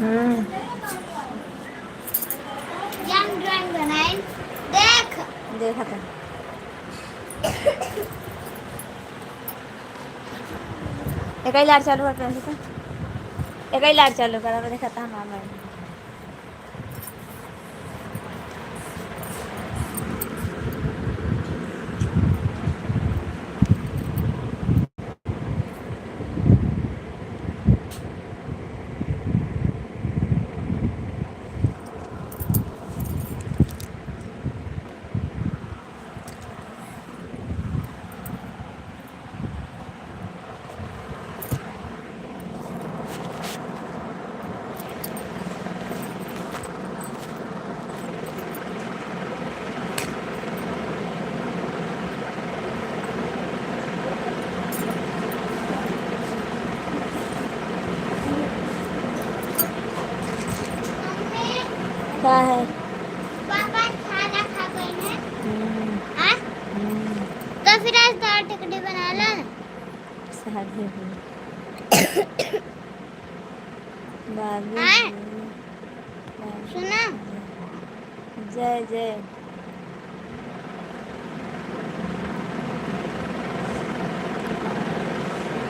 हम्म। हम ड्राइंग बनाए। देख। देखा था। एक ही लाइट चालू कर पे एक ही लाइट चालू करा देखा था मामा। मम्मी। क्या है? पापा खाना खा गए हैं। हम्म। हाँ? हम्म। तो फिर आज दाल टिकड़ी बना ला। शादी हुई बाबू हाँ? जी। बाबू सुना। जी। जय जय।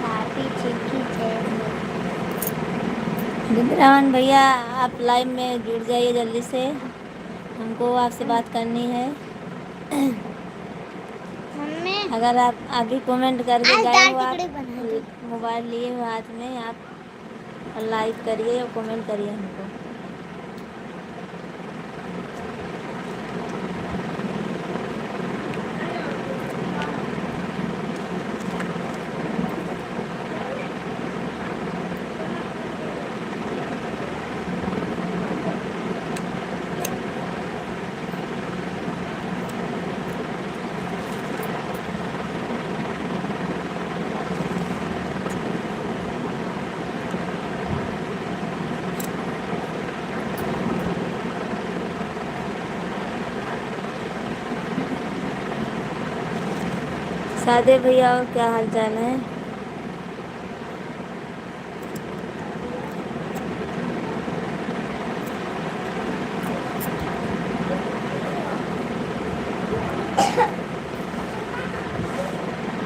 भाभी जी की जय हो। बिंद्रावन भैया आप लाइव में जुड़ जाइए जल्दी से, हमको आपसे बात करनी है। मम्मी। अगर आप अभी कमेंट करके आज गए दाल हो, आप टिकड़ी बना दी। मोबाइल लिए हो हाथ में, आप लाइक करिए और कमेंट करिए हमको। सादे भैया और क्या हाल चाल है?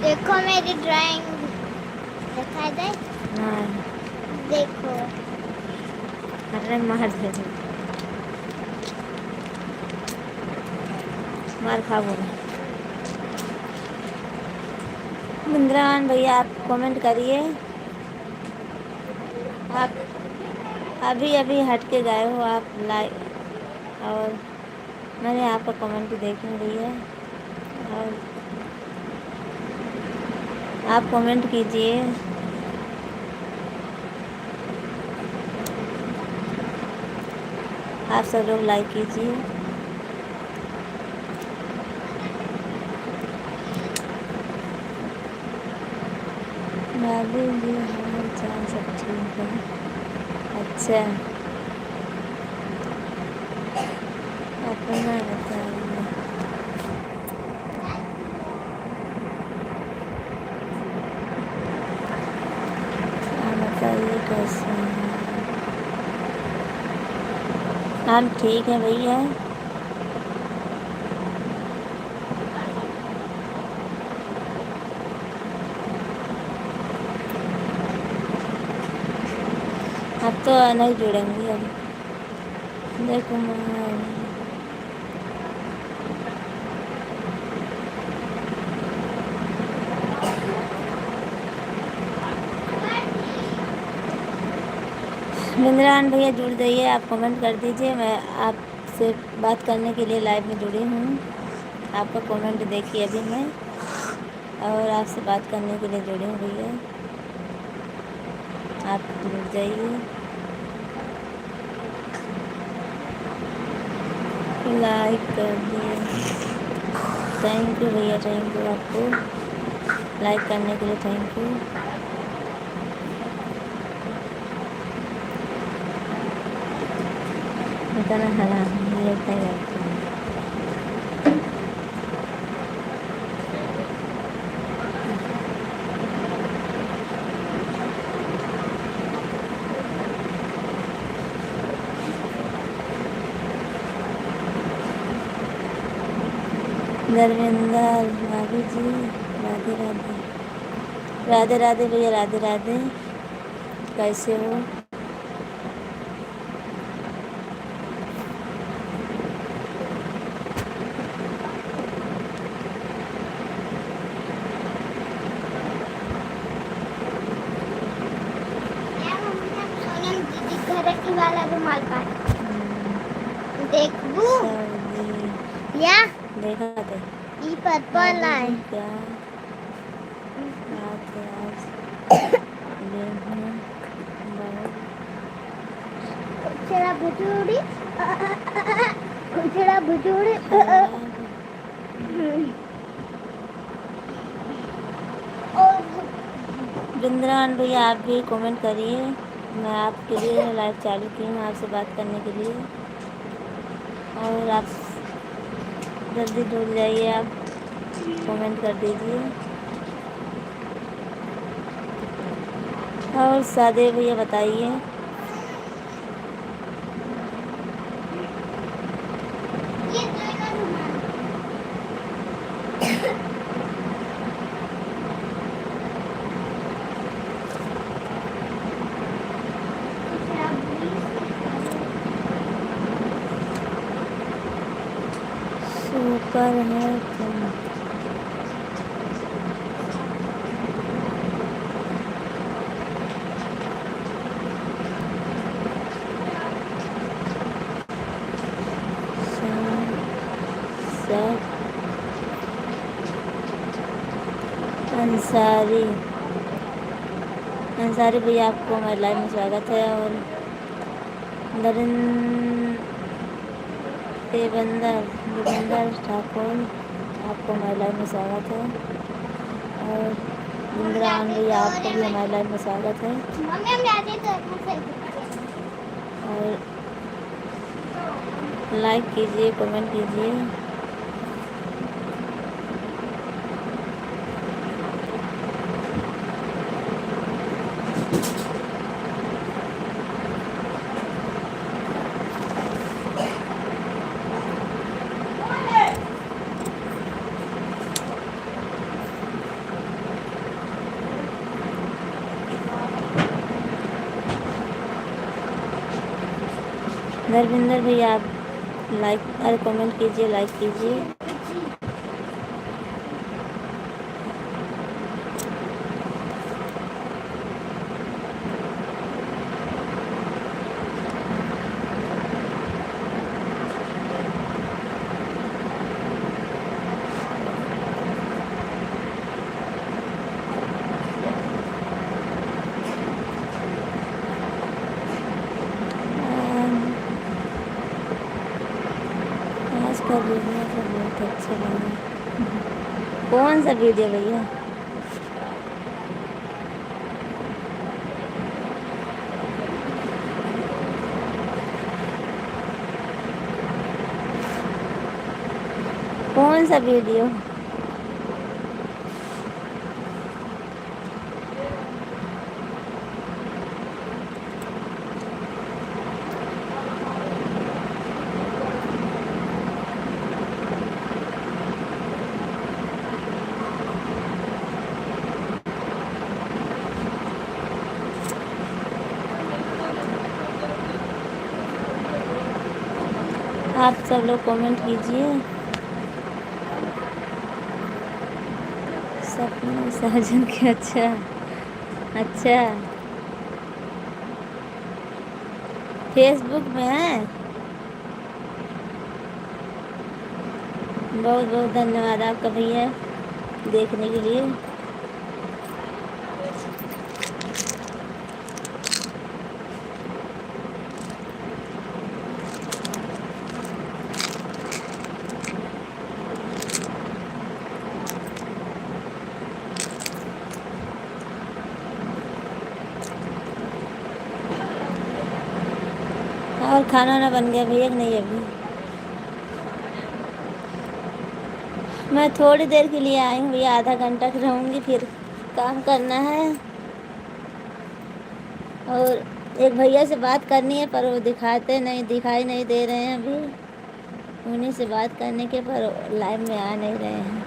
देखो मेरी ड्राइंग दिखाई दे। नहीं। देखो। अरे मार दे, मार खाओ। बिंद्रावन भैया आप कमेंट करिए। आप अभी अभी हट के गए हो आप लाइव, और मैंने आपका कमेंट देख ली है, और आप कमेंट कीजिए। आप सब लोग लाइक कीजिए। भाभी जी हाल चाल सब ठीक है? अच्छा, अपना बताइए। आप बताइए कैसे हैं? हम ठीक है भैया। अब तो नहीं जुड़ेंगे अब। देखो बिंद्रान भैया जुड़ जाइए, आप कमेंट कर दीजिए। मैं आपसे बात करने के लिए लाइव में जुड़ी हूँ। आपका कमेंट देखिए अभी मैं, और आपसे बात करने के लिए जुड़ी हूँ भैया, आप जुड़ जाइए। लाइक कर दिए। थैंक यू भैया, थैंक यू आपको लाइक करने के लिए, थैंक यू। इतना हराम ये होता है। धर्मेंद्र भाभी जी, राधे राधे। राधे राधे भैया, राधे राधे। कैसे हो? सोनम दीदी घर की वाला रुमाल काट देखबू सर्दी या देखा थे। ई पर्पल है क्या बात है आज? गेहूं बहुत कुचड़ा भुजूड़ी कुचड़ा भुजूड़ी खराब। वृंदावन भैया, आप भी कमेंट करिए। मैं आपके लिए लाइव चालू की हूँ आपसे बात करने के लिए, और आप जल्दी जुड़ जाइए। आप कमेंट कर दीजिए। और सादे भैया बताइए। सुपर है तुम। सब अंसारी अंसारी भैया, आपको हमारे लाइव में स्वागत है। और देवेंद्र ठाकुर, आपको हमारे लाइव में स्वागत है। और इंद्रान भैया, आपको भी हमारे लाइव में स्वागत है। और लाइक कीजिए, कमेंट कीजिए। धर्मेंद्र भैया, आप लाइक और कमेंट कीजिए, लाइक कीजिए। आज का वीडियो तो बहुत अच्छा लगा। कौन सा वीडियो भैया? कौन सा वीडियो? आप सब लोग कमेंट कीजिए। सपना साजन के अच्छा अच्छा फेसबुक में है। बहुत बहुत धन्यवाद आपका भैया देखने के लिए। और खाना ना बन गया भैया कि नहीं? अभी मैं थोड़ी देर के लिए आई हूँ भैया, आधा घंटा रहूँगी, फिर काम करना है। और एक भैया से बात करनी है, पर वो दिखाई नहीं दे रहे हैं अभी। उन्हीं से बात करने के पर लाइव में आ नहीं रहे हैं।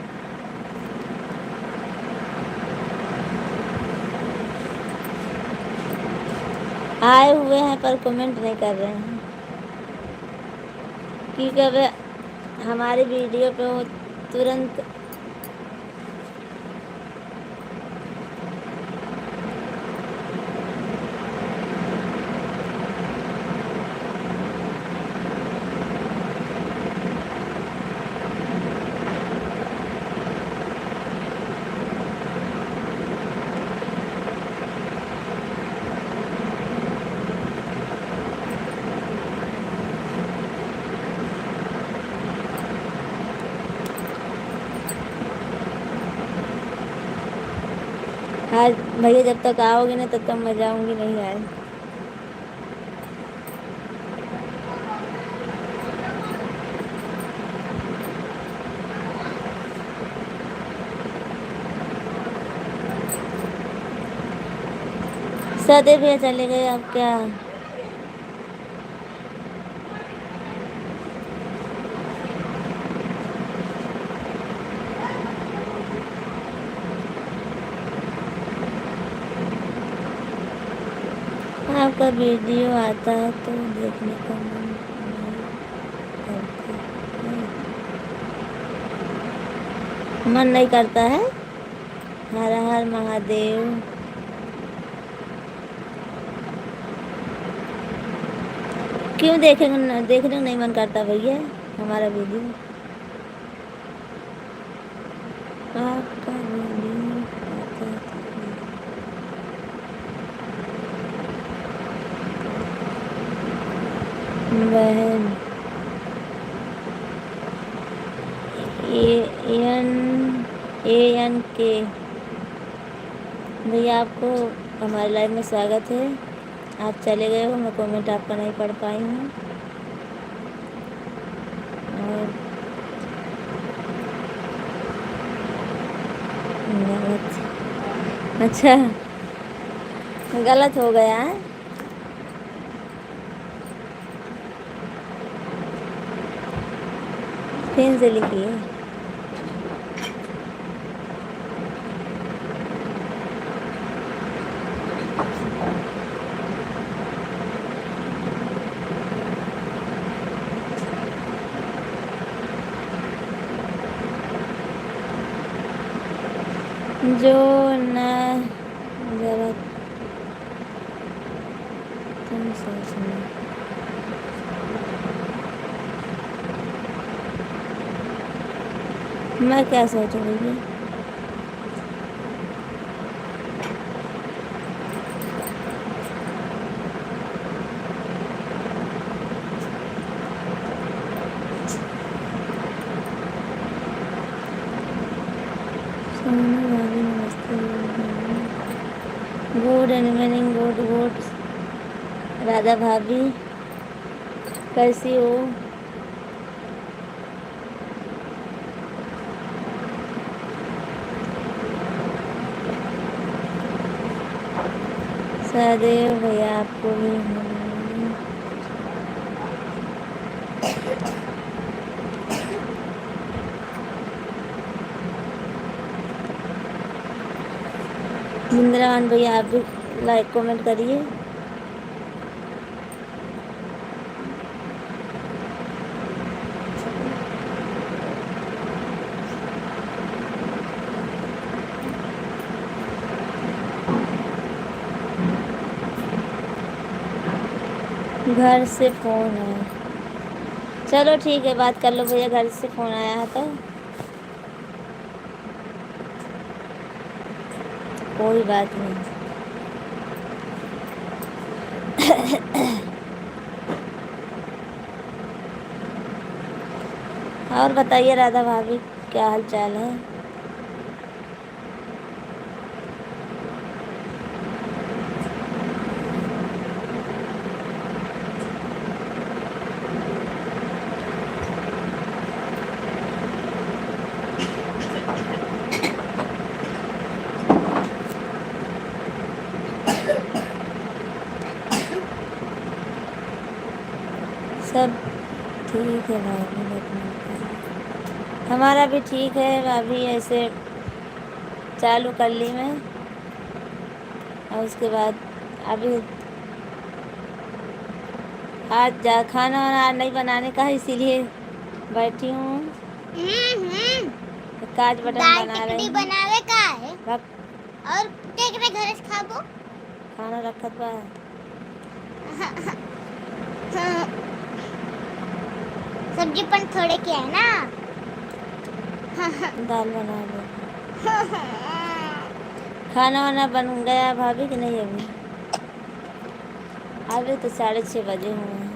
आए हुए हैं पर कमेंट नहीं कर रहे हैं, क्योंकि अब हमारी वीडियो पे वो तुरंत आज भैया जब तक आओगे ना तब तक मैं जाऊँगी नहीं आए। सदे भैया चले गए, अब क्या। आपका वीडियो आता है तो देखने का मन नहीं करता है। मन नहीं करता है। हर हर महादेव। क्यों देखने को नहीं मन करता भैया हमारा वीडियो? आपका वीडियो आता था। बहन एन के भैया, आपको हमारे लाइव में स्वागत है। आप चले गए हो, मैं कमेंट आपका नहीं पढ़ पाई हूँ। और गलत, अच्छा गलत हो गया है। फिर से लिखिए। जो न जरा तुम सोचना। मैं क्या सोचूंगी? सोनू भाभी नमस्ते। Good evening. गुड राधा भाभी कैसी हो? सदैव भैया आपको भी इंद्रावन भैया, आप भी लाइक कमेंट करिए। घर से फ़ोन है। चलो ठीक है, बात कर लो भैया। घर से फ़ोन आया है तो कोई बात नहीं। और बताइए राधा भाभी, क्या हाल चाल है? सब ठीक है भाभी, देखना हमारा भी ठीक है भाभी। ऐसे चालू कर ली मैं, और उसके बाद अभी आज जा खाना वाना नहीं बनाने का, इसीलिए बैठी हूँ। काज बटन दाल बना रही टिकड़ी हूँ। बनावे का है बस और केकरे घर से खाबो। खाना रखत बा, सब्जी पण थोड़े के है ना। दाल बना लो। खाना वाना बन गया भाभी कि नहीं? अभी तो 6:30 बजे हुए हैं।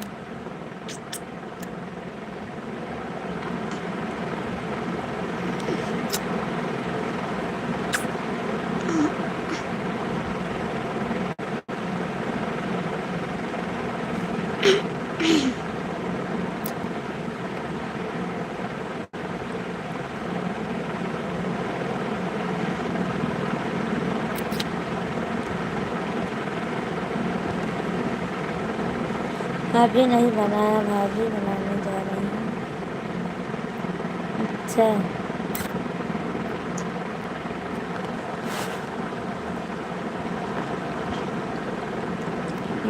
अभी नहीं बनाया भाभी, बनाने जा रही हूँ। अच्छा,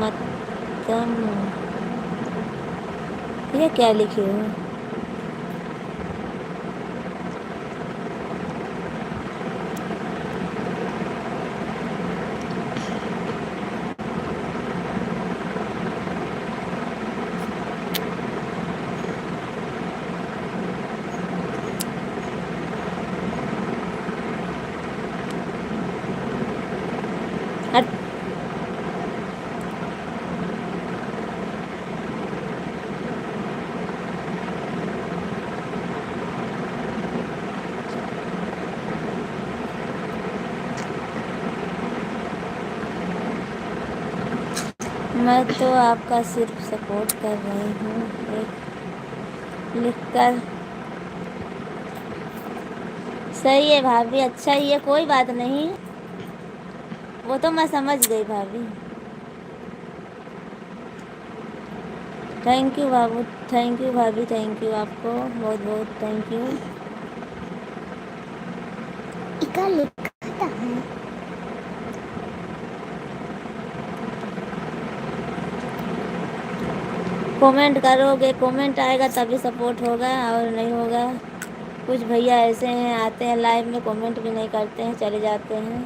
मतम ये क्या लिखी हो? मैं तो आपका सिर्फ सपोर्ट कर रही हूँ, एक लिखकर। सही है भाभी, अच्छा ही है, कोई बात नहीं, वो तो मैं समझ गई भाभी। Thank you Babu, thank you भाभी, थैंक यू आपको बहुत बहुत थैंक यू। इका लिखता है। कमेंट करोगे, कमेंट आएगा तभी सपोर्ट होगा, और नहीं होगा। कुछ भैया ऐसे हैं, आते हैं लाइव में, कमेंट भी नहीं करते हैं, चले जाते हैं।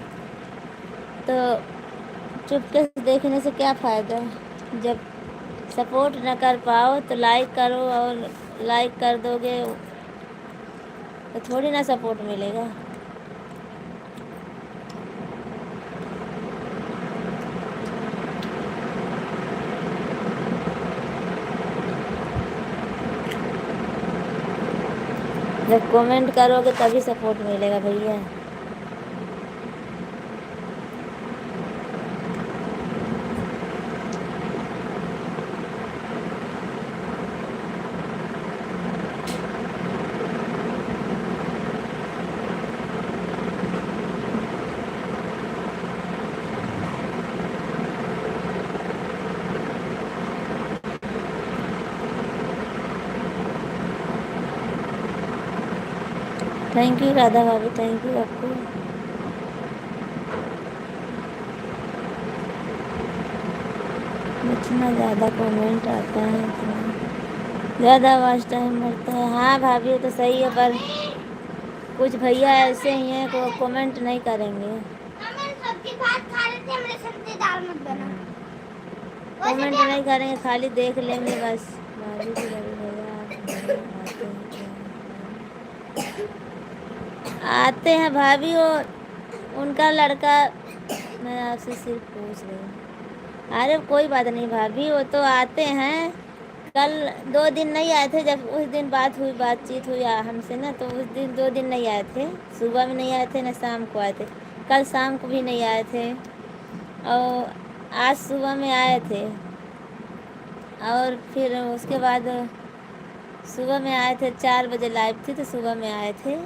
तो चुपके से देखने से क्या फ़ायदा? जब सपोर्ट न कर पाओ तो लाइक करो, और लाइक कर दोगे तो थोड़ी ना सपोर्ट मिलेगा। जब कमेंट करोगे तभी सपोर्ट मिलेगा भैया। थैंक यू राधा भाभी, थैंक यू आपको। इतना ज़्यादा कमेंट आता है, इतना ज़्यादा वॉच टाइम बढ़ता है। हाँ भाभी, वो तो सही है, पर कुछ भैया ऐसे ही हैं को कमेंट नहीं करेंगे। सब्जी भात खा रहे थे, हमने सब्जी दाल मत बना। कमेंट नहीं करेंगे, खाली देख लेंगे बस। भाभी की बड़ी भैया आप नहीं आते हैं भाभी, वो उनका लड़का, मैं आपसे सिर्फ पूछ रही हूँ। अरे कोई बात नहीं भाभी, वो तो आते हैं। कल 2 दिन नहीं आए थे, जब उस दिन बातचीत हुई हमसे ना, तो उस दिन 2 दिन नहीं आए थे। सुबह में नहीं आए थे, न शाम को आए थे। कल शाम को भी नहीं आए थे, और आज सुबह में आए थे। और फिर उसके बाद सुबह में आए थे, 4 बजे लाइव थी तो सुबह में आए थे,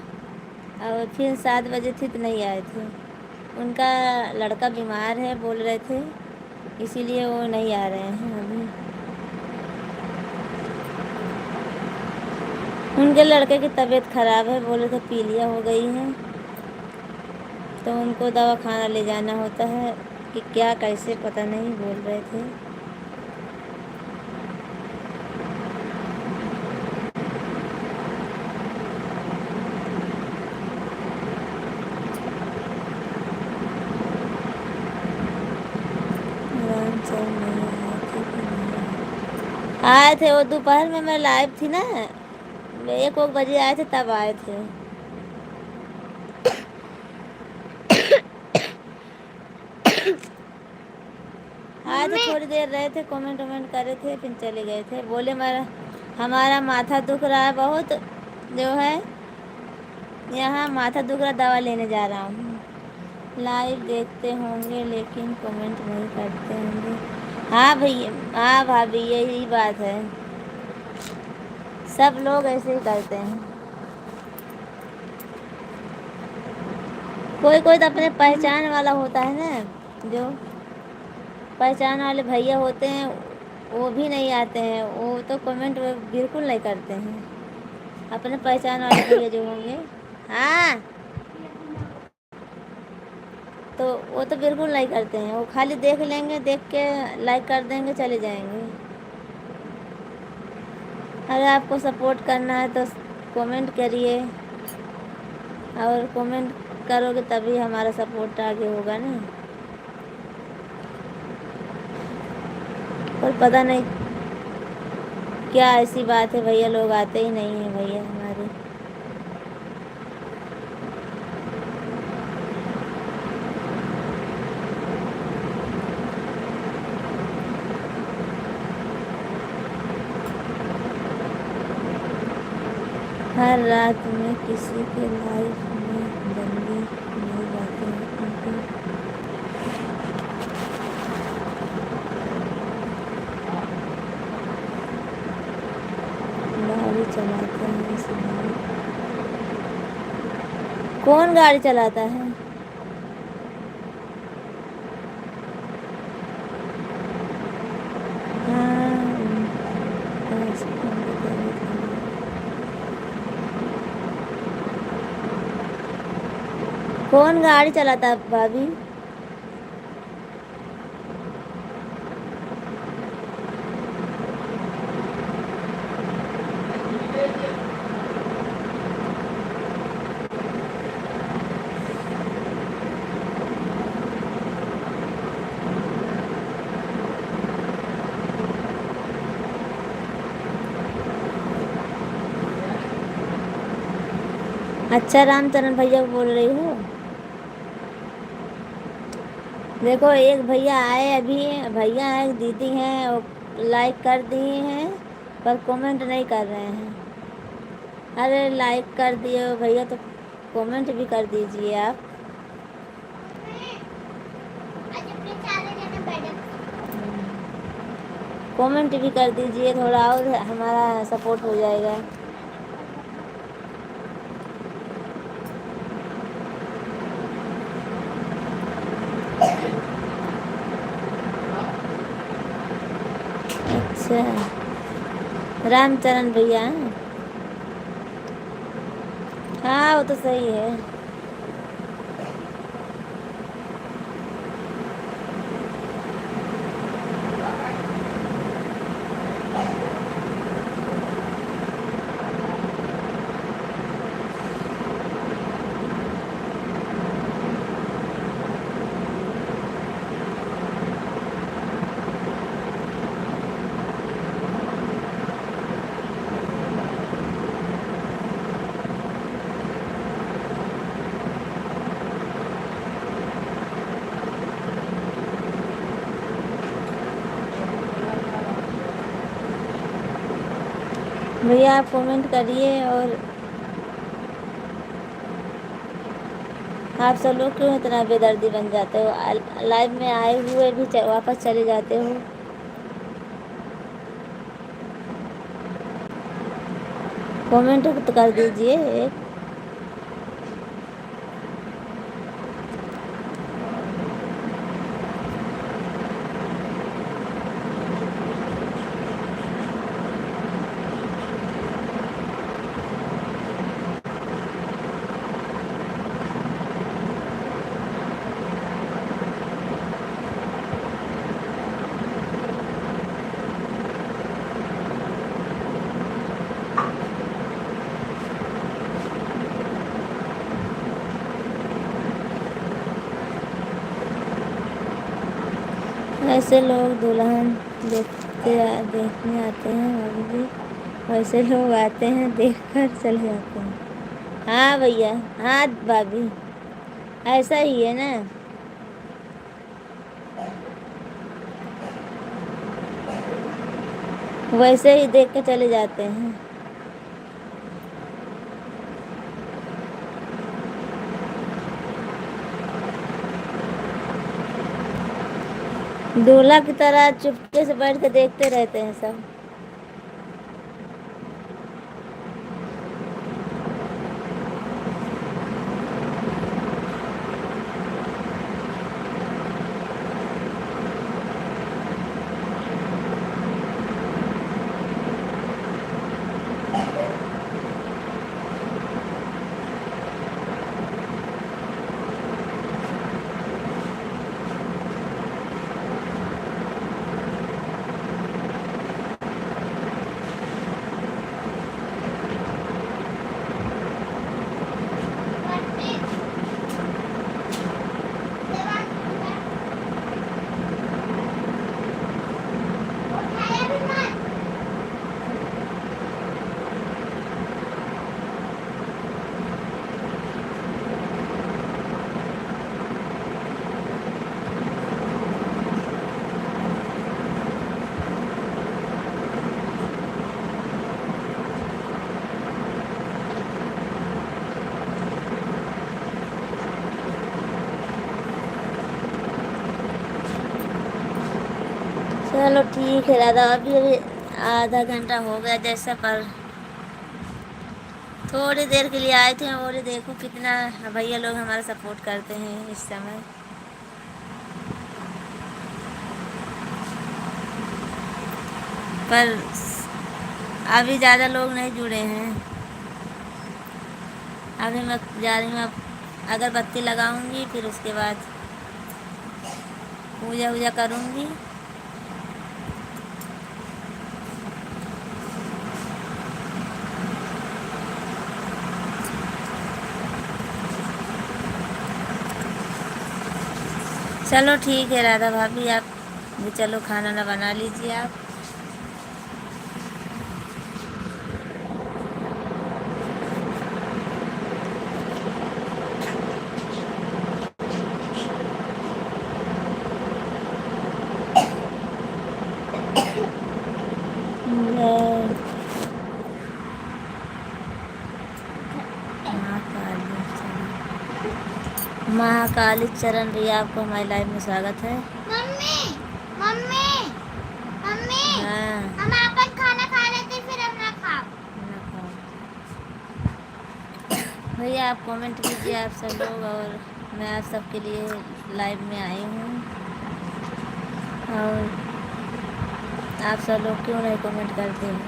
और फिर 7 बजे थी तो नहीं आए थे। उनका लड़का बीमार है बोल रहे थे, इसीलिए वो नहीं आ रहे हैं अभी। उनके लड़के की तबीयत ख़राब है, बोले थे पीलिया हो गई है, तो उनको दवा खाना ले जाना होता है कि क्या कैसे पता नहीं, बोल रहे थे। राम सर नहीं आए थे कि नहीं आए थे? वो दोपहर में मैं लाइव थी ना, 1 बजे आए थे, तब आए थे। आए थे, थोड़ी देर रहे थे, कमेंट वमेंट करे थे, फिर चले गए थे। बोले हमारा माथा दुख रहा है बहुत, जो है यहाँ माथा दुख रहा, दवा लेने जा रहा हूँ। लाइव देखते होंगे लेकिन कमेंट नहीं करते होंगे। हाँ भैया, हाँ भाभी, यही बात है, सब लोग ऐसे ही करते हैं। कोई कोई तो अपने पहचान वाला होता है ना, जो पहचान वाले भैया होते हैं, वो भी नहीं आते हैं, वो तो कमेंट बिल्कुल नहीं करते हैं। अपने पहचान वाले भैया जो होंगे, हाँ, तो वो तो बिल्कुल नहीं करते हैं, वो खाली देख लेंगे, देख के लाइक कर देंगे, चले जाएंगे। अगर आपको सपोर्ट करना है तो कमेंट करिए, और कमेंट करोगे तभी हमारा सपोर्ट आगे होगा ना। और पता नहीं क्या ऐसी बात है, भैया लोग आते ही नहीं हैं भैया हमारे। हर रात में किसी के लाइफ में बंदे नहीं जाते हैं, उनकी गाड़ी चलाते हैं इसलिए। कौन गाड़ी चलाता है? हाँ, कौन गाड़ी चलाता है भाभी? अच्छा, रामचरण भैया बोल रही हो? देखो, एक भैया आए अभी, भैया हैं, एक दीदी हैं, वो लाइक कर दिए हैं पर कमेंट नहीं कर रहे हैं। अरे लाइक कर दिए हो भैया तो कमेंट भी कर दीजिए आप। कमेंट भी कर दीजिए, थोड़ा और हमारा सपोर्ट हो जाएगा। अच्छा, रामचरण भैया, हाँ वो तो सही है। भैया आप कमेंट करिए, और आप सब लोग क्यों इतना बेदर्दी बन जाते हो? लाइव में आए हुए भी वापस चले जाते हो। कमेंट तो कर दीजिए एक। ऐसे लोग दुल्हन देखने आते हैं भाभी जी, वैसे लोग आते हैं देख कर चले जाते हैं। हाँ भैया, हाँ भाभी, ऐसा ही है ना। वैसे ही देख के चले जाते हैं। दूल्हा की तरह चुपके से बैठ के देखते रहते हैं सब। चलो ठीक है दादा, अभी आधा घंटा हो गया जैसा, पर थोड़ी देर के लिए आए थे और देखो कितना भैया लोग हमारा सपोर्ट करते हैं इस समय। पर अभी ज़्यादा लोग नहीं जुड़े हैं। अभी मैं जा रही हूँ, अब अगरबत्ती लगाऊंगी, फिर उसके बाद पूजा वूजा करूंगी। चलो ठीक है राधा भाभी, आप भी चलो खाना ना बना लीजिए आप। महाकाली चरण भैया, आपको हमारी लाइव में स्वागत है। मम्मी मम्मी मम्मी, हाँ, हम अपन खाना खा लेते फिर हम ना खाओ। भैया आप कमेंट कीजिए आप सब लोग, और मैं आप सबके लिए लाइव में आई हूँ। और आप सब लोग क्यों नहीं कमेंट करते हैं?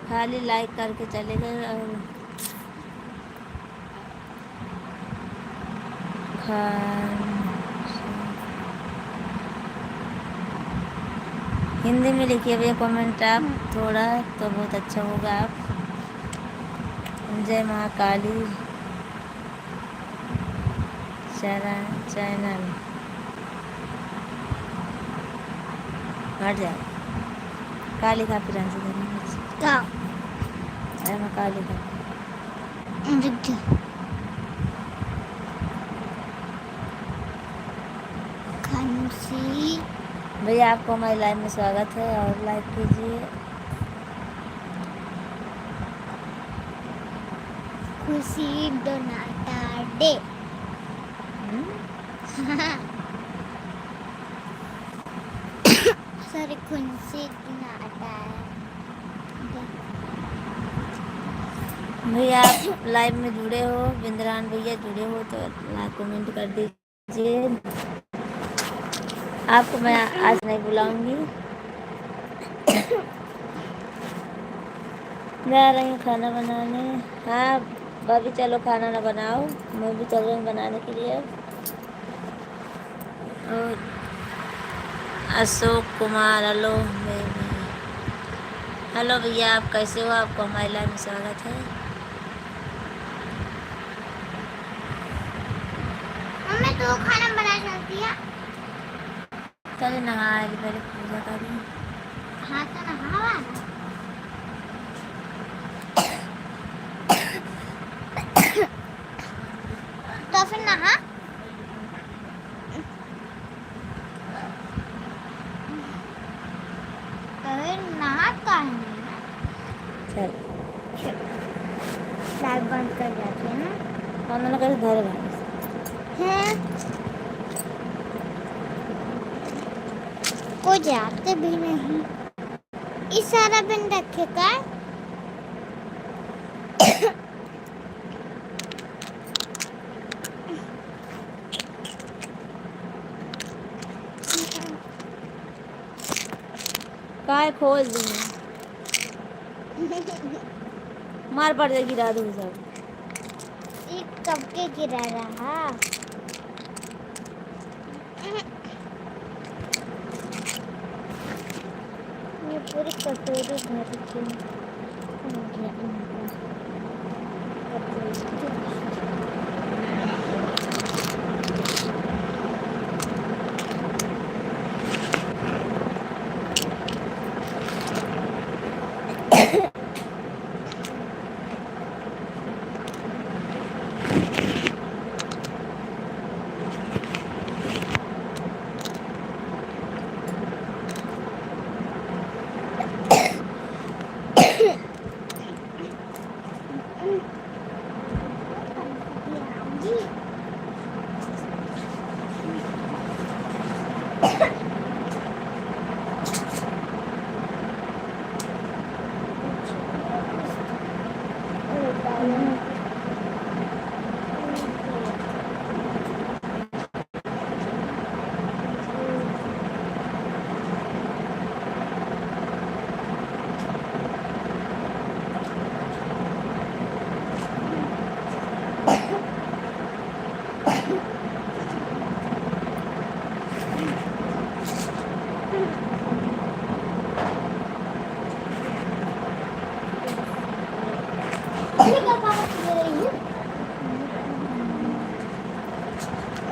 खाली लाइक करके चले गए और हिंदी में लिखिए भैया कमेंट आप थोड़ा, तो बहुत अच्छा होगा। आप जय महाकाली चैनल हट जाए, काली का फिर जय महाकाली का। भैया आपको हमारी लाइव में स्वागत है, और लाइक कीजिए। खुशी डोनाटा डे। सॉरी, खुशी डोनाटा डे। भैया आप लाइव में जुड़े हो, बिंद्रान भैया जुड़े हो तो लाइक कमेंट कर दीजिए। आपको मैं आज नहीं बुलाऊंगी, जा रही हूँ खाना बनाने। हाँ भाभी चलो खाना ना बनाओ, मैं भी चल रही हूँ बनाने के लिए। और अशोक कुमार, हेलो हेलो भैया, आप कैसे हो? आपको हमारी लाइव में स्वागत है। मम्मी किया? चले नहाए पहले पूजा करी। हाँ तो नहावा ना। तो फिर नहा। नहा का है चल लाइट बंद कर जाती है ना। उन्होंने कैसे धरे भाई हैं कोई जाते भी नहीं। इशारा बन रखे का। काय खोल दी मार पड़ जाएगी राधू सब। ये कब के गिरा रहा। ये पूरी कटोरी भर के हो गया इनका।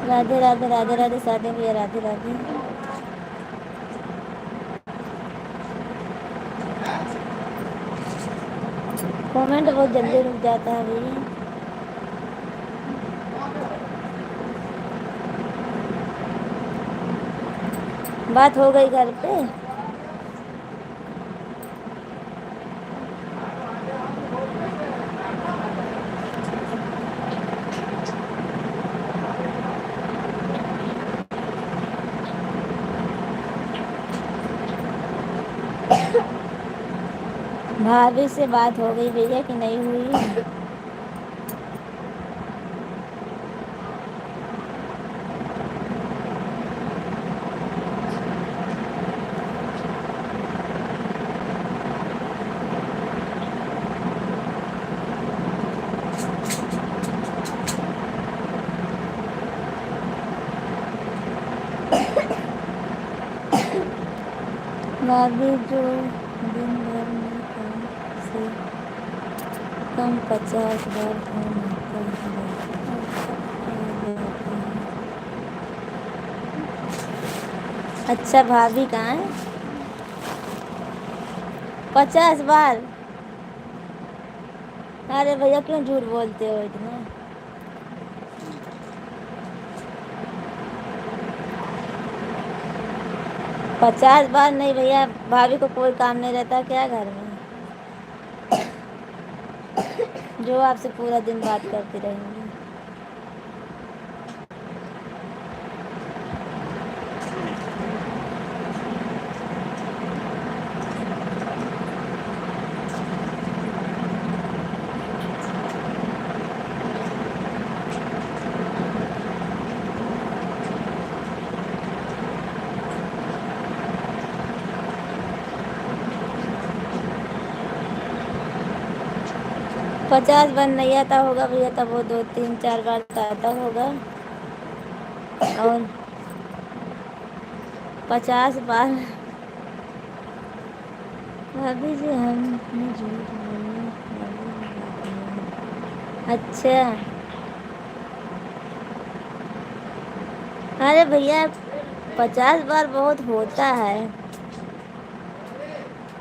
राधे राधे राधे राधे साधे भैया राधे राधे। कमेंट बहुत जल्दी रुक जाता है भैया। बात हो गई घर पे। भाभी से बात हो गई भैया कि नहीं हुई। भाभी जो दिन भर में कम से कम 50 बार फोन आता है। अच्छा भाभी कहाँ है? 50 बार। अरे भैया क्यों झूठ बोलते हो इतना। पचास बार नहीं भैया। भाभी को कोई काम नहीं रहता क्या घर में जो आपसे पूरा दिन बात करती रहेंगी। पचास बार नहीं आता होगा भैया तब वो 2 3 4 बार तो आता होगा। और 50 बार भाभी जी हमने झूठ बोलने वाली बात नहीं। अच्छा अरे भैया 50 बार बहुत होता है।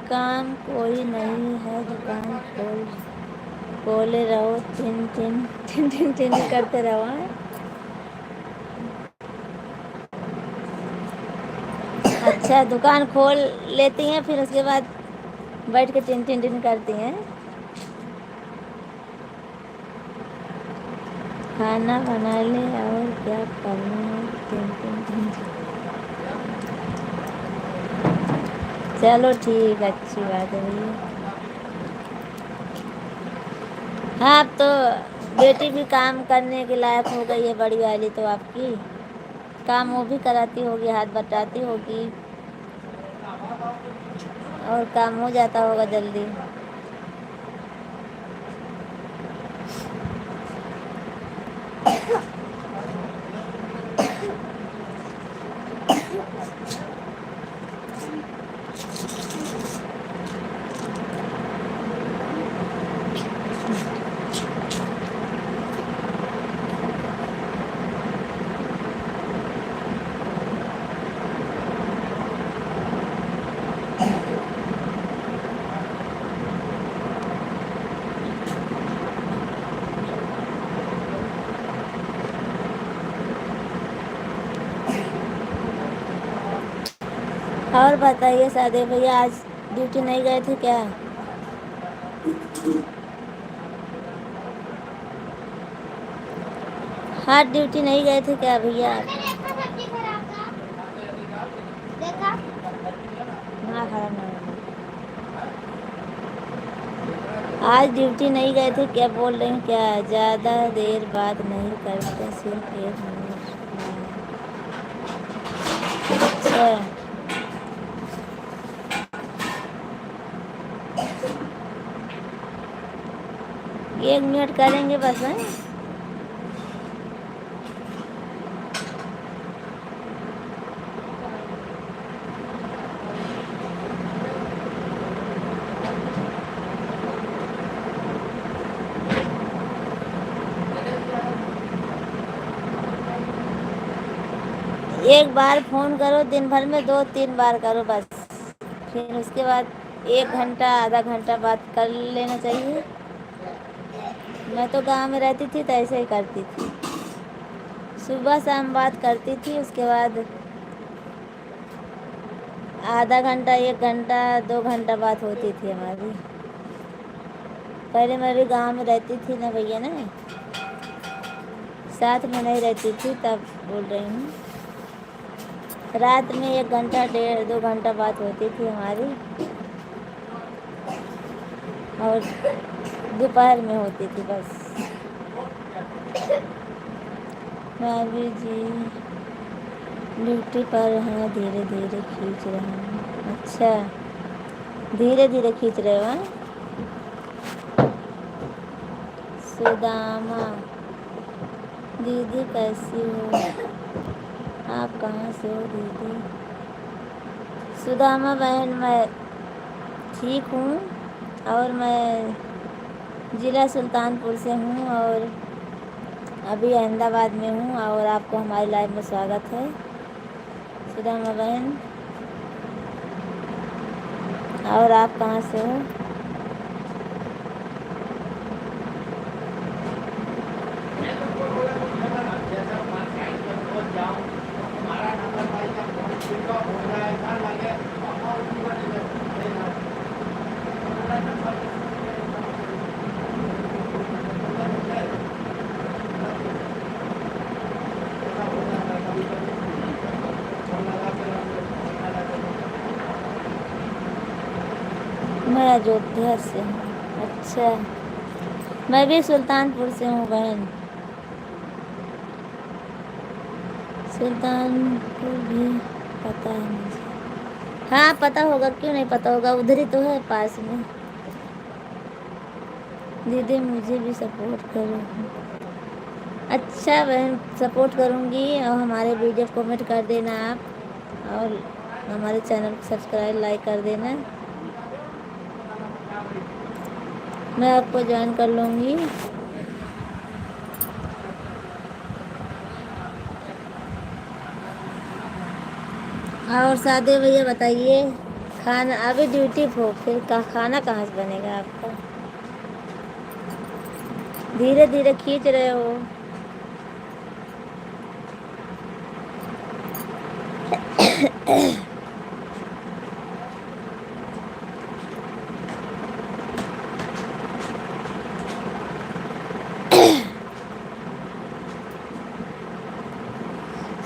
काम कोई नहीं है, दुकान खोले रहो, tin tin tin tin tin करते रहो। हैं? अच्छा, दुकान खोल लेती हैं फिर उसके बाद बैठ के टिन टिन टिन करती हैं। खाना बना ले और क्या करना है, टिन टिन टिन। चलो ठीक, अच्छी बात है भैया। हाँ, अब तो बेटी भी काम करने के लायक हो गई है, बड़ी वाली तो आपकी। काम वो भी कराती होगी, हाथ बटाती होगी और काम हो जाता होगा जल्दी। और बताइए सादे भैया, आज ड्यूटी नहीं गए थे क्या? हाँ, ड्यूटी नहीं गए थे क्या भैया? हाँ, खराब नहीं होगा। आज ड्यूटी नहीं गए थे क्या, बोल रही हूँ क्या? ज़्यादा देर बात नहीं करते, सिर्फ 1 मिनट। अच्छा, 1 मिनट करेंगे बस। हैं? एक बार फ़ोन करो, दिन भर में 2-3 बार करो बस। फिर उसके बाद 1 घंटा आधा घंटा बात कर लेना चाहिए। मैं तो गांव में रहती थी तो ऐसे ही करती थी, सुबह शाम बात करती थी, उसके बाद आधा घंटा 1 घंटा 2 घंटा बात होती थी हमारी। पहले मैं भी गांव में रहती थी ना भैया ना, साथ में नहीं रहती थी, तब बोल रही हूँ। रात में 1 घंटा 1.5-2 घंटा बात होती थी हमारी, और दोपहर में होती थी बस। भाभी जी ड्यूटी पर हैं, धीरे धीरे खींच रहे हैं। अच्छा, धीरे धीरे खींच रहे हो? हैं? सुदामा दीदी कैसी हो? आप कहाँ से हो दीदी? सुदामा बहन, मैं ठीक हूँ और मैं ज़िला सुल्तानपुर से हूँ और अभी अहमदाबाद में हूँ, और आपको हमारी लाइव में स्वागत है सुदामा बहन। और आप कहाँ से हो? मैं अयोध्या से हूँ। अच्छा, मैं भी सुल्तानपुर से हूँ बहन। सुल्तानपुर भी पता है मुझे। हाँ, पता होगा, क्यों नहीं पता होगा, उधर ही तो है पास में। दीदी मुझे भी सपोर्ट करो। अच्छा बहन, सपोर्ट करूँगी, और हमारे वीडियो कमेंट कर देना आप, और हमारे चैनल को सब्सक्राइब लाइक कर देना। मैं आपको ज्वाइन कर लूँगी। और सादे भैया बताइए, खाना अभी ड्यूटी हो, फिर खाना कहाँ से बनेगा आपका? धीरे धीरे खींच रहे हो।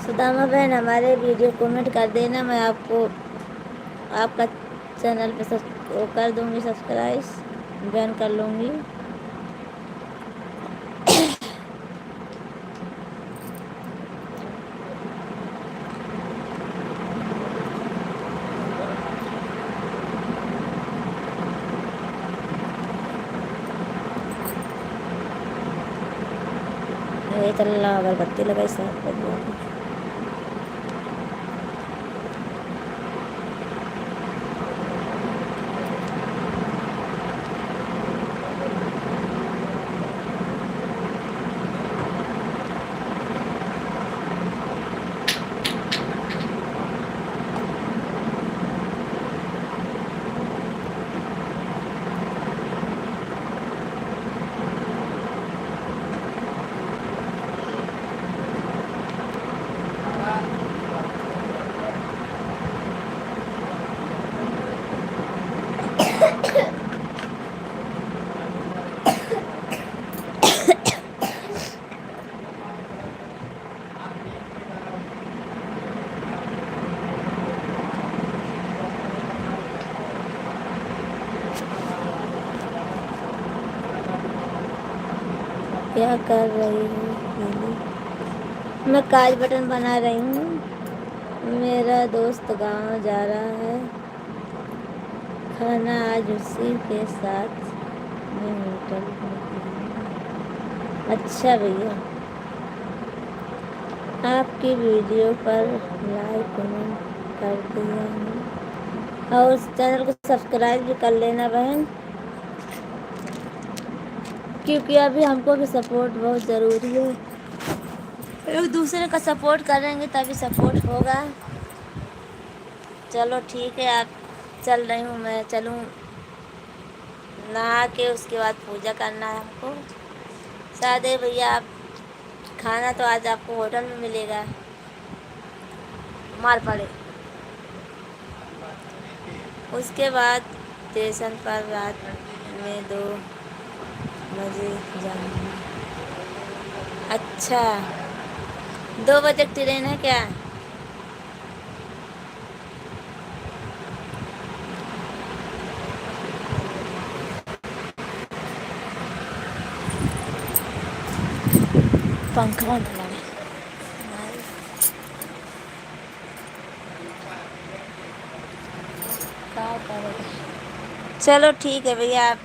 सुदामा बहन हमारे वीडियो कमेंट कर देना, मैं आपको आपका चैनल पे वो कर दूंगी, सब्सक्राइब ज्वाइन कर लूँगी। ये चल अगरबत्ती लगाई साथ कर। क्या कर रही हूँ? मैं काज बटन बना रही हूँ। मेरा दोस्त गांव जा रहा है, खाना आज उसी के साथ मैं होटल में। अच्छा भैया, आपकी वीडियो पर लाइक कमेंट कर दिया हूँ और उस चैनल को सब्सक्राइब भी कर लेना बहन, क्योंकि अभी हमको भी सपोर्ट बहुत ज़रूरी है। एक दूसरे का सपोर्ट करेंगे तभी सपोर्ट होगा। चलो ठीक है, आप चल रही हूँ, मैं चलूँ नहा के, उसके बाद पूजा करना है हमको। सादे भैया आप खाना तो आज आपको होटल में मिलेगा, मार पड़े। उसके बाद स्टेशन पर रात में 2 बजे जाऊँगी। अच्छा 2 बजे ट्रेन है क्या? पंखा चलो ठीक है भैया, आप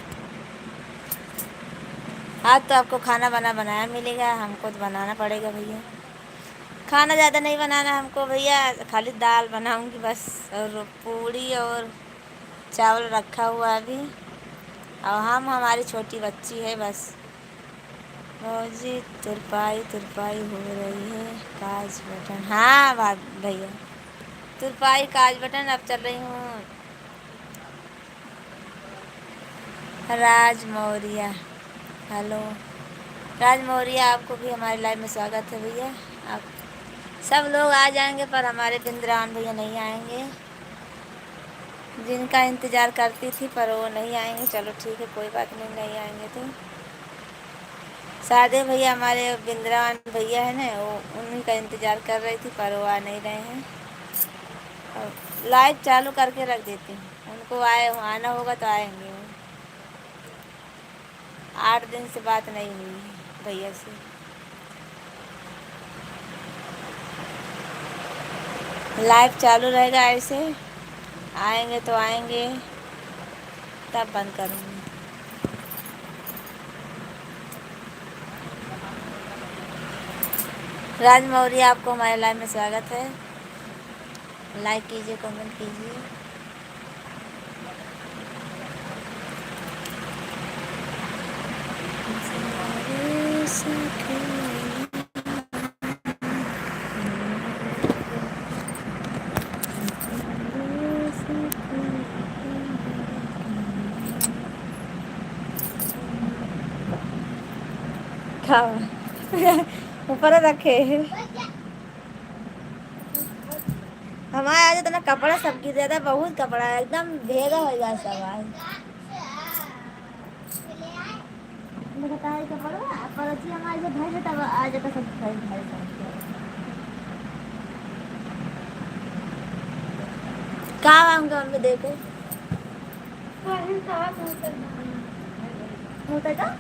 आज तो आपको खाना बनाया मिलेगा, हमको तो बनाना पड़ेगा भैया। खाना ज़्यादा नहीं बनाना हमको भैया, खाली दाल बनाऊंगी बस, और पूड़ी और चावल रखा हुआ है अभी, और हमारी छोटी बच्ची है बस। रोजी तुरपाई हो रही है, काज बटन। हाँ बात भैया, तुरपाई काज बटन। अब चल रही हूँ राज मौर्य। हेलो राज मौर्य, आपको भी हमारे लाइव में स्वागत है भैया। आप सब लोग आ जाएंगे पर हमारे बिंद्रावन भैया नहीं आएंगे, जिनका इंतज़ार करती थी पर वो नहीं आएंगे। चलो ठीक है, कोई बात नहीं, नहीं आएंगे तो सादे भैया हमारे बिंद्रावन भैया है ना, वो उन्हीं का इंतज़ार कर रही थी पर वो आ नहीं रहे हैं। और लाइव चालू करके रख देती हूँ, उनको आना होगा तो आएंगे। 8 दिन से बात नहीं हुई भैया से। लाइव चालू रहेगा ऐसे, आएंगे तो आएंगे, तब बंद करूँगी। राज मौर्य, आपको हमारे लाइव में स्वागत है। लाइक कीजिए, कमेंट कीजिए। खावा ऊपर रखे हमारे आज इतना कपड़ा सबकी ज्यादा बहुत कपड़ा है एकदम भेगा होगा सब आज कपड़ा पर हमारे भाई तब आज का सब भाई का आऊंगा हम देखो होता का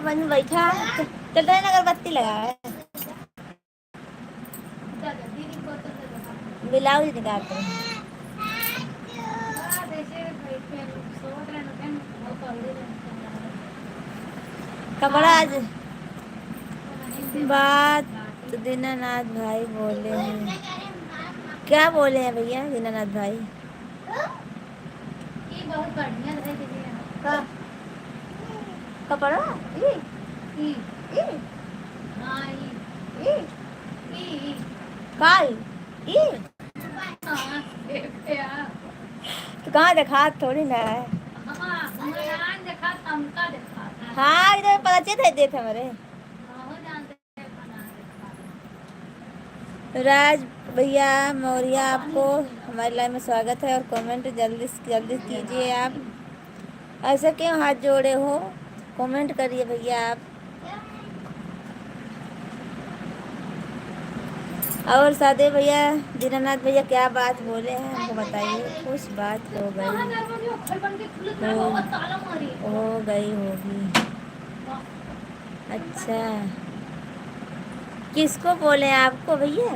बन बैठा चल रहे अगरबत्ती लगा है ब्लाउज निकालते हैं कपड़ा आज बात दीनानाथ भाई बोले हैं क्या बोले हैं भैया दीनानाथ भाई बहुत बढ़िया कपड़ा काल तो कहाँ देखा थोड़ी ना है हाँ इधर पता चल देते हमारे राज भैया मौर्य आपको हमारे लाइव में स्वागत है और कमेंट जल्दी से जल्दी कीजिए आप ऐसे क्यों हाथ जोड़े हो कमेंट करिए भैया आप और सादे भैया दीनानाथ भैया क्या बात बोले हैं हमको बताइए कुछ बात हो गई होगी अच्छा किसको बोले आपको भैया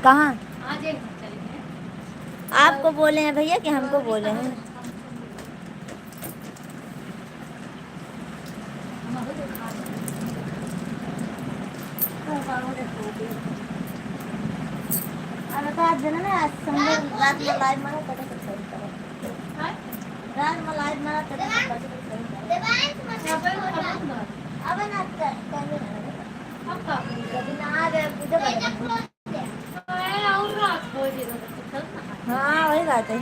कहाँ आपको बोले हैं भैया कि हमको बोले हैं रात में लाइव मारा हाँ वही बात है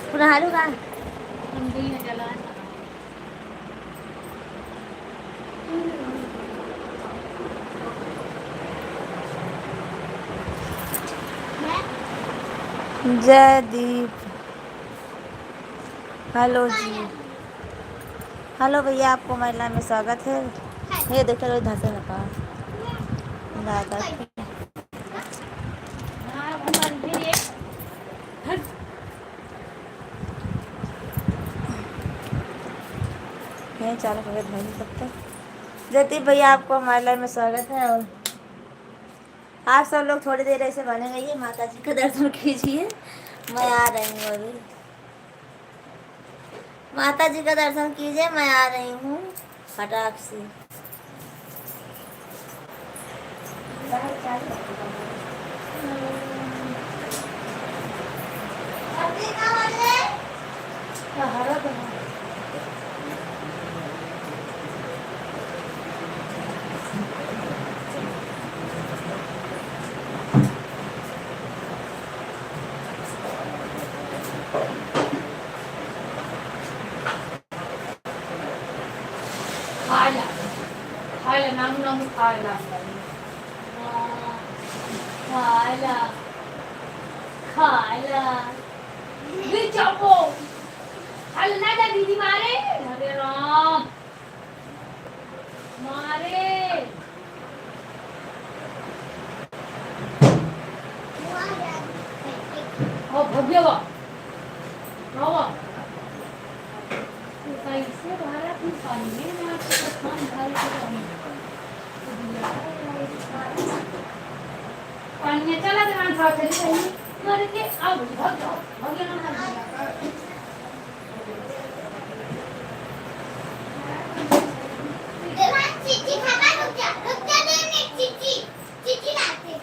पुनः हालू का जयदीप हेलो जी हेलो भैया आपको महिला में स्वागत है ये देखो रोज धसे लगा चालू कर तब तक जयदीप भैया आपको हमारे लाइव में स्वागत है और आप सब लोग थोड़ी देर ऐसे बने रहिए माता जी का दर्शन कीजिए मैं आ रही हूँ अभी माता जी का दर्शन कीजिए मैं आ रही हूँ फटाक से दीदी मारे हरे राम मारे भव्य कैसे भारत में पानी में आपको स्थान पानी चला देना था चली मर के अब भव्य चिट्ठी खाना रुक जा दे चिट्ठी लाते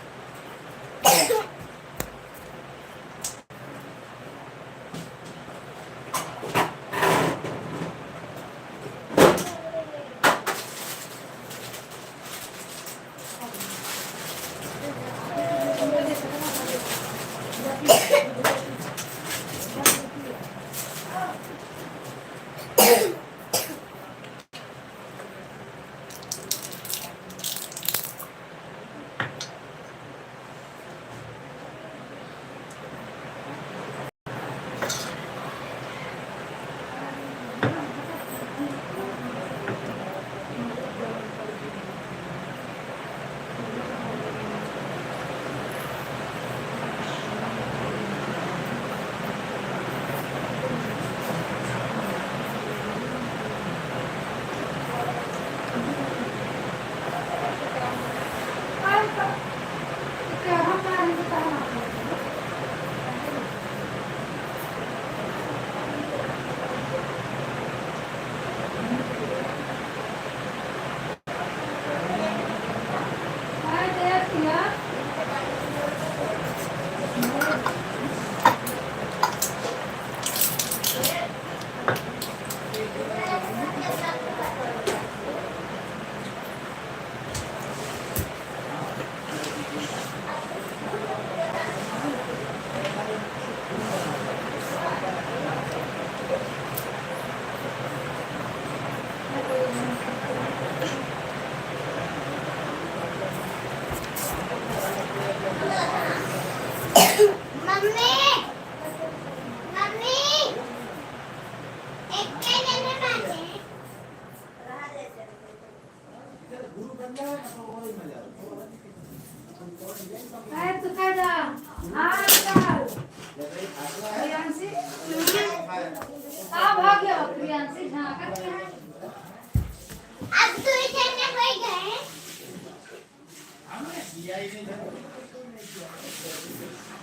अब तो इधर में कोई गए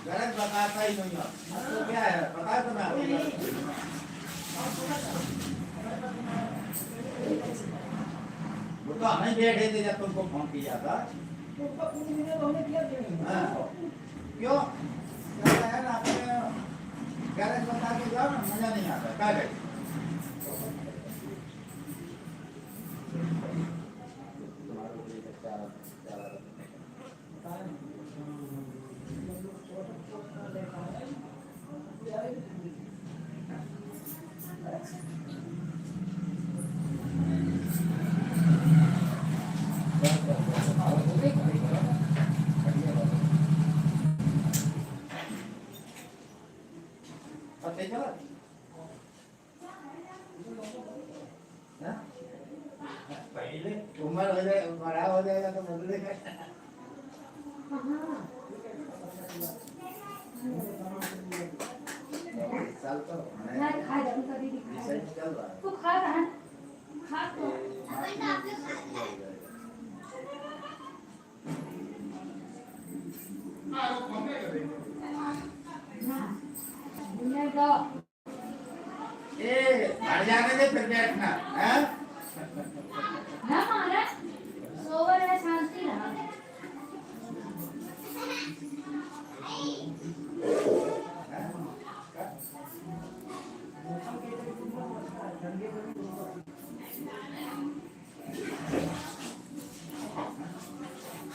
गलत बताता ही नहीं तो क्या है पता तो मैं वो तो हमें बैठे थे जब तुमको फोन किया था क्यों है ना गलत बता के जाओ ना मजा नहीं आता क्या करें पता चला पहले उम्र हो जाए बड़ा हो जाएगा तो बदलेगा साल तो चल रहा है तू खा रहा है खा तो हट जाने दे फिर बैठना है ना मारा सोवर है शांति रहा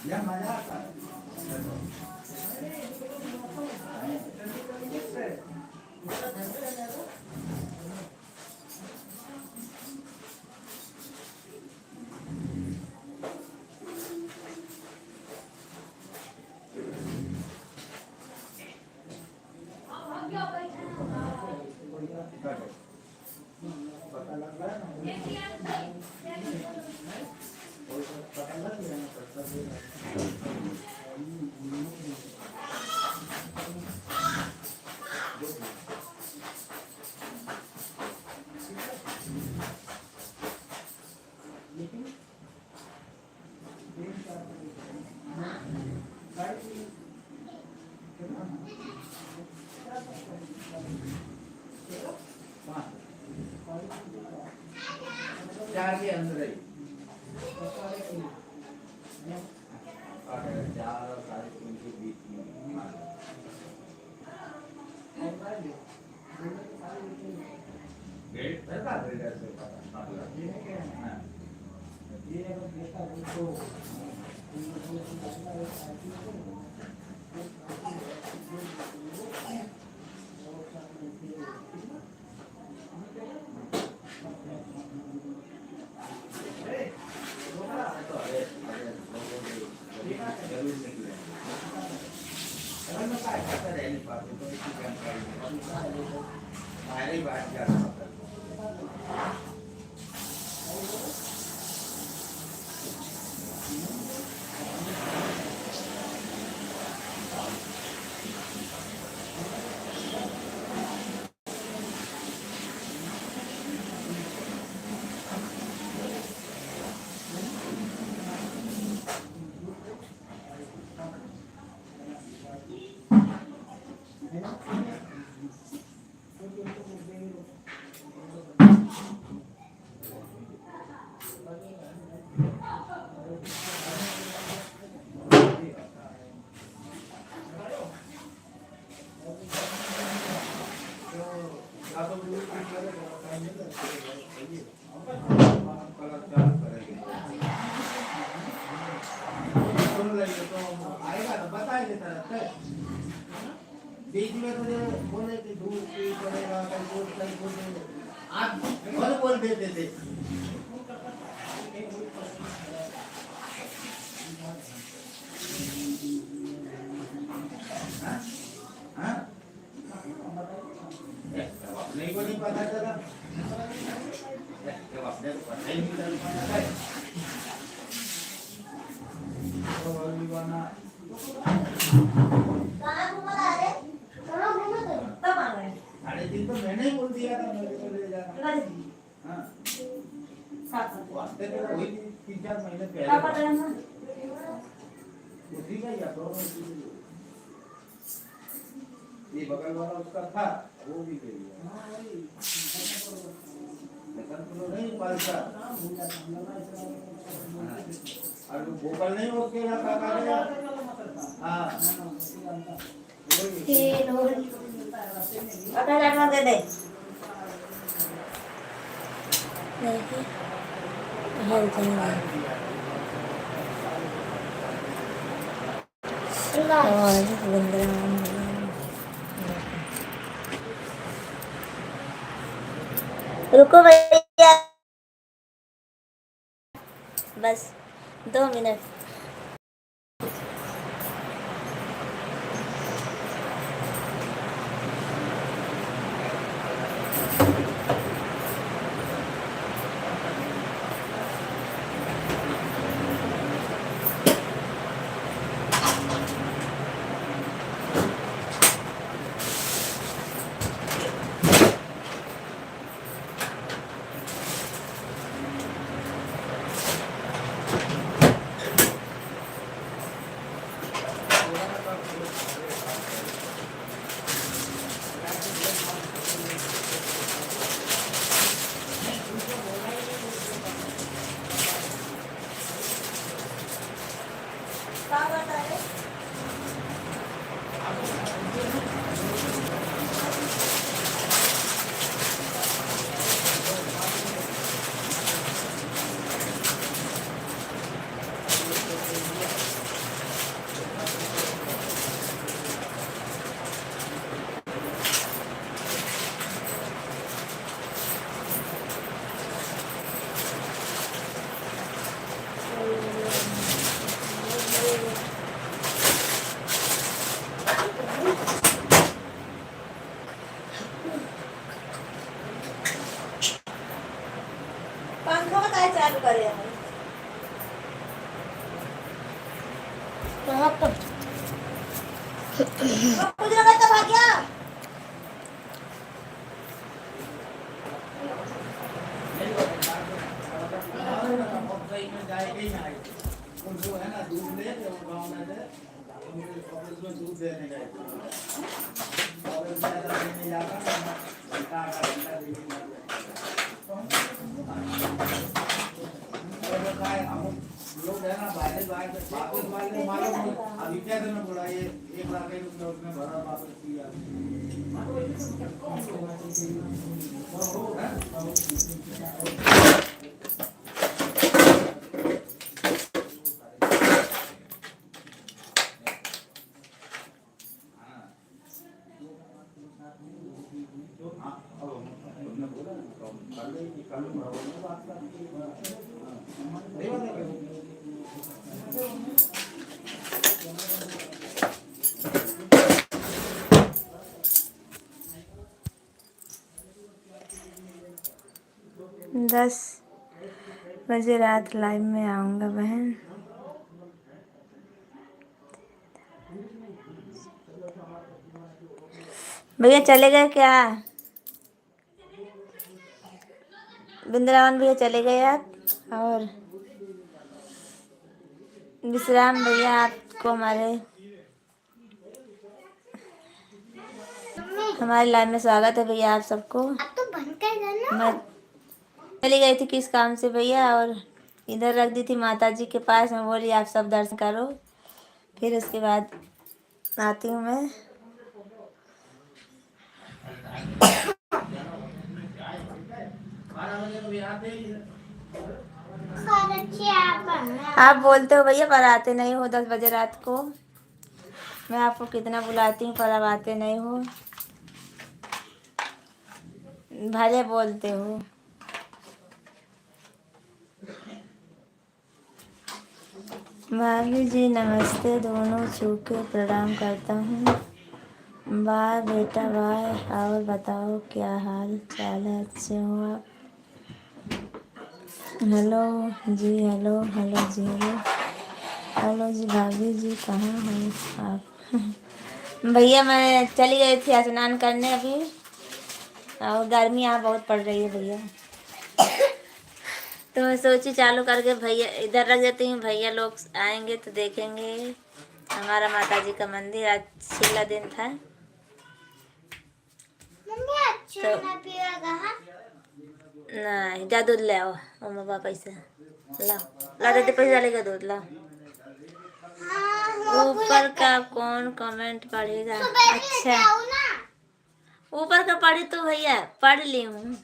यह मजा आता है पता लग रहा है ना पता लग गया ना चार के अंदर ही चार और साढ़े तीन के बीच में गेट पता है से पता हमारी बात कर रहा आएगा तो बता देता बीच में तुझे बोले कि दूध पी पड़ेगा कहीं बोल आप बहुत बोल देते थे नहीं को नहीं पता चला अपने को पता ही नहीं चल पाया 3-4 महीने पहले उसी का या दोनों उसी के लिए। ये बगल वाला उसका था, वो भी ले लिया। लेकिन तो नहीं पालता। और वो भोपाल नहीं हो के रखा था। हाँ। फिर और अगर लड़वा दे दे देखिए हेल्थ नहीं और वृंदावन रुको भैया बस 2 मिनट पंखा बताए चालू करे कुछ लगा तो भाग्या जो है ना दूध ले गाँव में से उसमें दूध देने गए और ज्यादा देने जाता लोग है ना वापस वाले मालूम अभी क्या करना पड़ा ये 1 लाख रुपये उसमें भरा वापस किया दस बजे रात लाइव में आऊँगा बहन भैया चले गए क्या वृंदावन भैया चले गए आप और विश्राम भैया आपको हमारे लाइव में स्वागत है भैया आप सबको अब तो बंद कर देना। मैं चली गई थी किस काम से भैया और इधर रख दी थी माता जी के पास मैं बोली आप सब दर्शन करो फिर उसके बाद आती हूँ मैं आप बोलते हो भैया पर आते नहीं हो 10 बजे रात को मैं आपको कितना बुलाती हूँ पर अब आते नहीं हो भले बोलते हो भाभी जी नमस्ते दोनों छू के प्रणाम करता हूँ बाय बेटा बाय और बताओ क्या हाल चाल है अच्छे हो आप हेलो जी हेलो हेलो जी हेलो जी भाभी जी कहाँ हो आप भैया मैं चली गई थी स्नान करने अभी और गर्मी यहाँ बहुत पड़ रही है भैया तो मैं सोची चालू करके भैया इधर रख देती हूँ, भैया लोग आएंगे तो देखेंगे। हमारा माता जी का मंदिर आज छिला दिन था। तो नहीं जा दूध ले आओ मम्मा पापा पैसा ला ला देते पैसा डालेगा दूध ला। ऊपर का कौन कमेंट पढ़ेगा? अच्छा ऊपर का पढ़ी तो भैया पढ़ ली हूँ।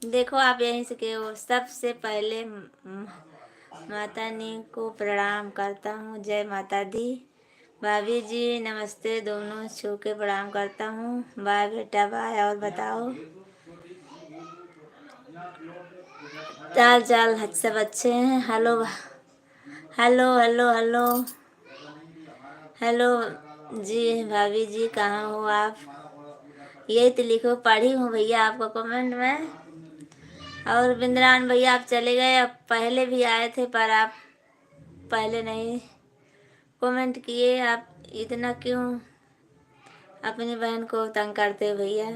देखो आप यहीं से के हो। सबसे पहले माता नी को प्रणाम करता हूँ। जय माता दी। भाभी जी नमस्ते, दोनों छू के प्रणाम करता हूँ। बाय बेटा बाय। और बताओ चाल चाल सब अच्छे हैं? Hello hello hello hello hello जी। भाभी जी कहाँ हो आप? यही तो लिखो पढ़ी हूँ भैया आपको कमेंट में। और बिंद्रान भैया आप चले गए, अब पहले भी आए थे पर आप पहले नहीं कमेंट किए। आप इतना क्यों अपनी बहन को तंग करते हो भैया?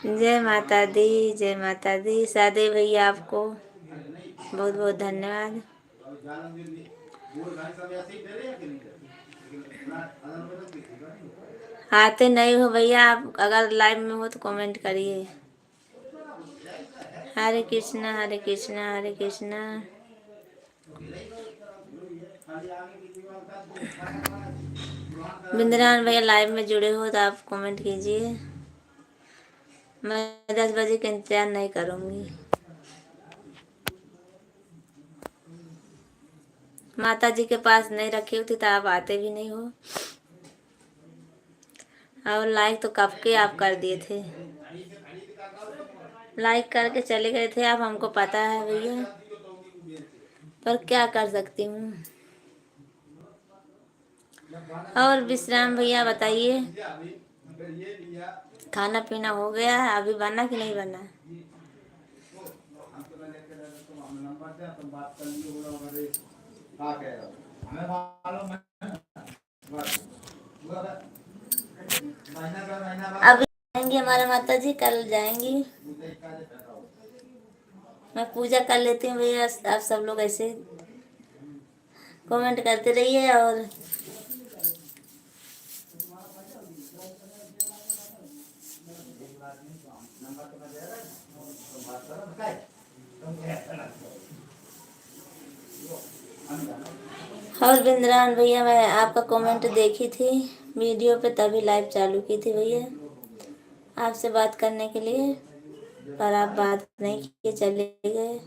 जय माता दी, जय माता दी। सादे भैया आपको बहुत बहुत धन्यवाद। आते नहीं हो भैया आप, अगर लाइव में हो तो कमेंट करिए। हरे कृष्णा हरे कृष्णा हरे कृष्णा। बिंद्रान भैया लाइव में जुड़े हो तो आप कमेंट कीजिए। मैं 10 बजे का इंतजार नहीं करूँगी। माता जी के पास नहीं रखी होती तो आप आते भी नहीं हो। और लाइक तो कब के आप कर दिए थे, लाइक करके चले गए थे आप, हमको पता है भैया, पर क्या कर सकती हूँ। और विश्राम भैया बताइए, खाना पीना हो गया है? अभी बना कि नहीं बना? अभी जाएंगे हमारे माता जी, कल जाएंगी। मैं पूजा कर लेती हूँ भैया। आप सब लोग ऐसे कमेंट करते रहिए। और बिंद्रान भैया मैं आपका कमेंट देखी थी वीडियो पे, तभी लाइव चालू की थी भैया आपसे बात करने के लिए, पर आप बात नहीं किए चले गए।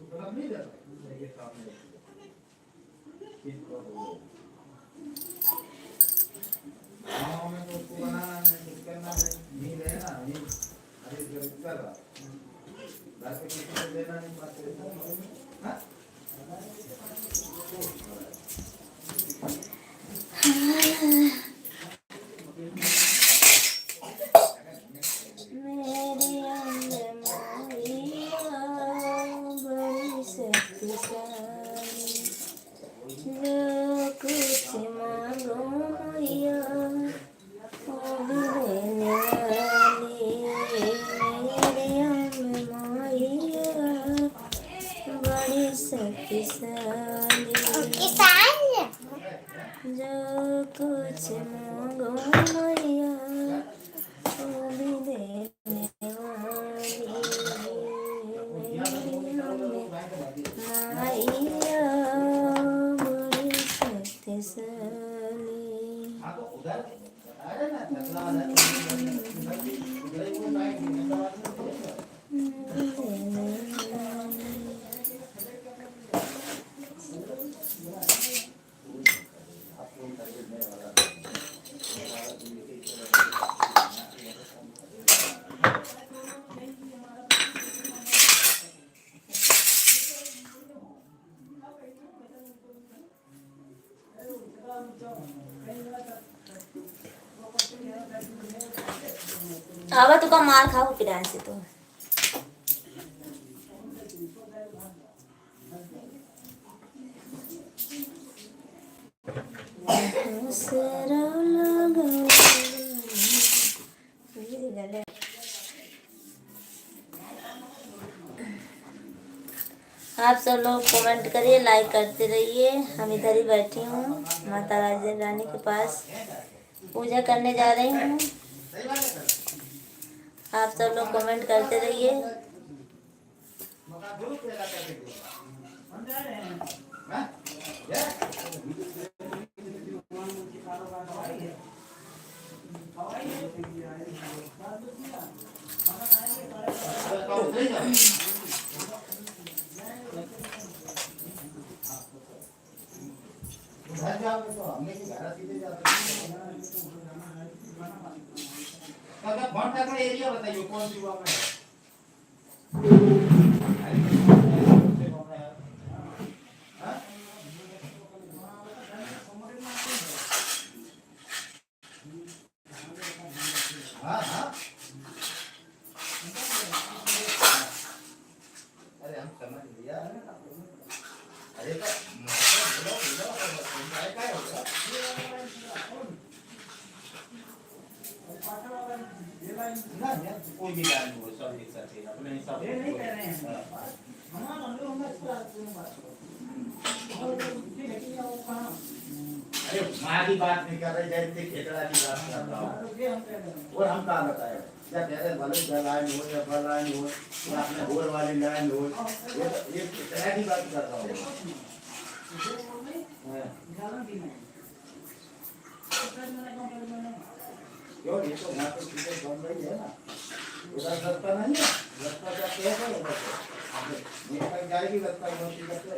जो कुछ मांगो मैया वो भी देने वाली मैया बड़ी शक्तिशाली। आवा तो का मार खाओ किराए से तो। आप सब लोग कमेंट करिए, लाइक करते रहिए। हम इधर ही बैठी हूँ माता रानी के पास, पूजा करने जा रही हूँ। आप सब लोग कमेंट करते रहिए। घर जाओगे तो हमने की घर सीधे जाते हैं। कॉन्टैक्ट में एरिया बताइए कौन सी गाँव में है। हाँ? हाँ हाँ अरे हम समझ लिया। अरे तो क्या होगा ना कोई भी गाड़ी हो सब एक साथ ही अपने हिसाब से नहीं कर रहे हैं। अरे माँ की बात नहीं कर रहे जैसे खेतड़ा की बात कर रहा हूँ। और हम कहाँ बताए क्या कह रहे भले लाइन हो या फल लाइन हो या अपने गोल वाली लाइन हो ये खेतड़ा की बात कर रहा हूँ। क्यों ये तो यहाँ पे चीजें बन रही है ना उधर रास्ता नहीं है रास्ता जाते हैं उधर से निकल जाएगी रास्ता उधर से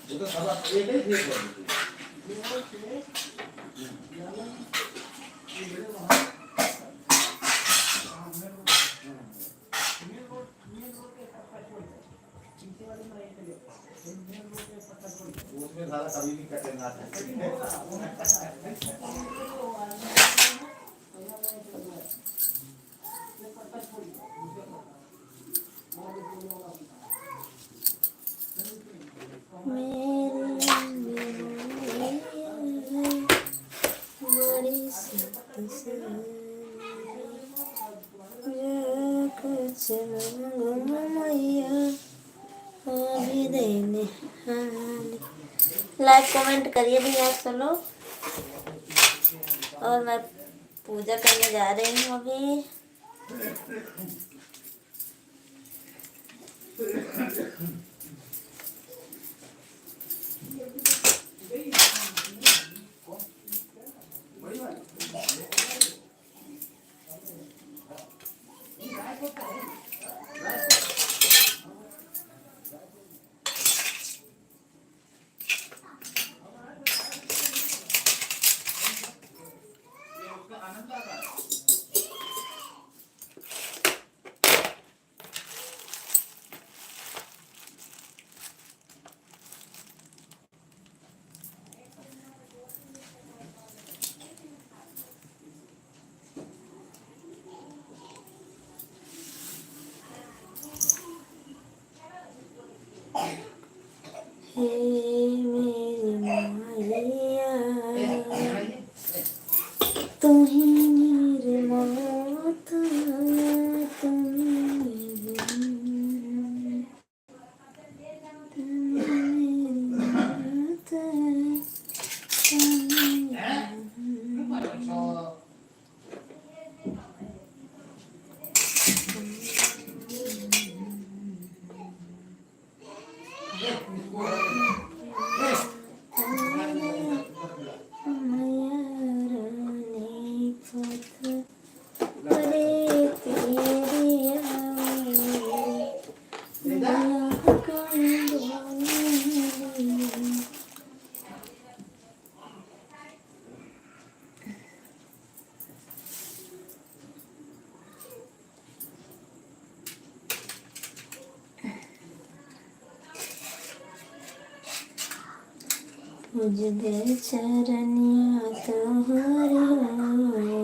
ये तो सब एक ही ठीक है। उसमें सारा कभी भी कटेगा लाइक कमेंट करिए भी आप सब लोग। और मैं पूजा करने जा रही हूँ अभी। हे मेरी माया तुम ही मेरे मौत तुम ही मुझे दे चरनिया तोहरी हो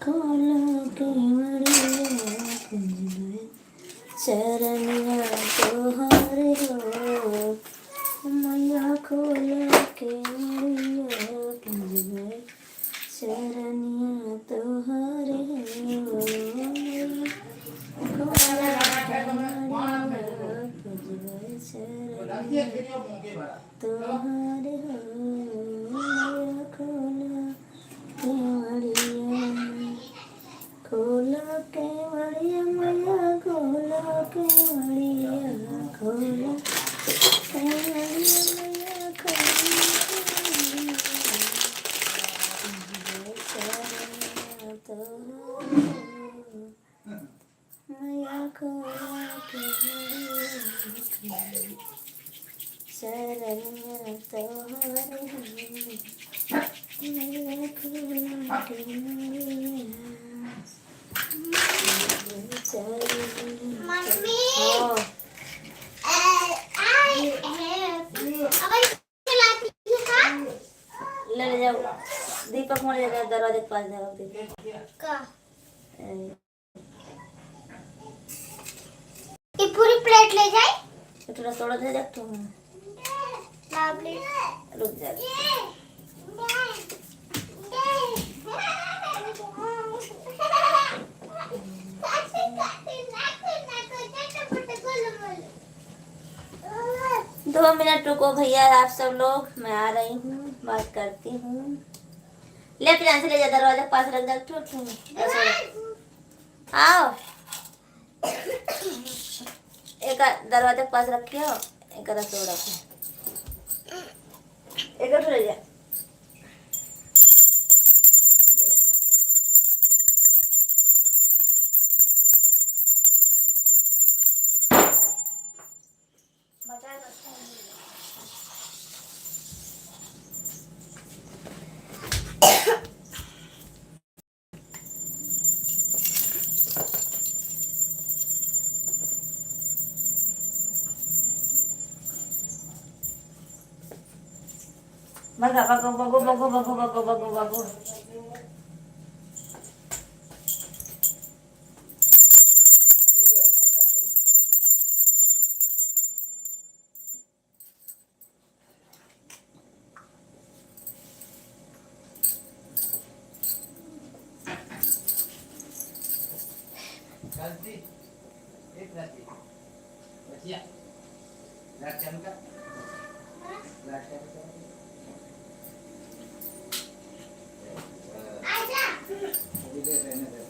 खोलो के मरिया मुझे चरनिया तोहरी हो मैया खोलो के मरिया मुझे चरनिया तोहरे हो पूजबे चरनिया तोहरे हो मैया खोला केवड़िया खोला केवड़िया मैया खोला केवड़िया खोला केवड़िया मैया खोला शरण्य तोहरे मैया खोला मम्मी हाँ ले जाओ दीपक मोड़ दरवाजे के पास जाओ ये पूरी प्लेट ले जाए थोड़ा सोडा दे दे तुम रुक जा दो मिनट रुको भैया आप सब लोग मैं आ रही हूँ बात करती हूँ ले फिर से ले जा दरवाजे के पास रख दे आओ एक दरवाजे के पास रखियो एक रसोई रखो एक ले जा बगो बगो बगो बगो बगो बगो बगो गलती एक गलती बचिया लाइट चालू कर लाइट चालू कर इधर रहने दे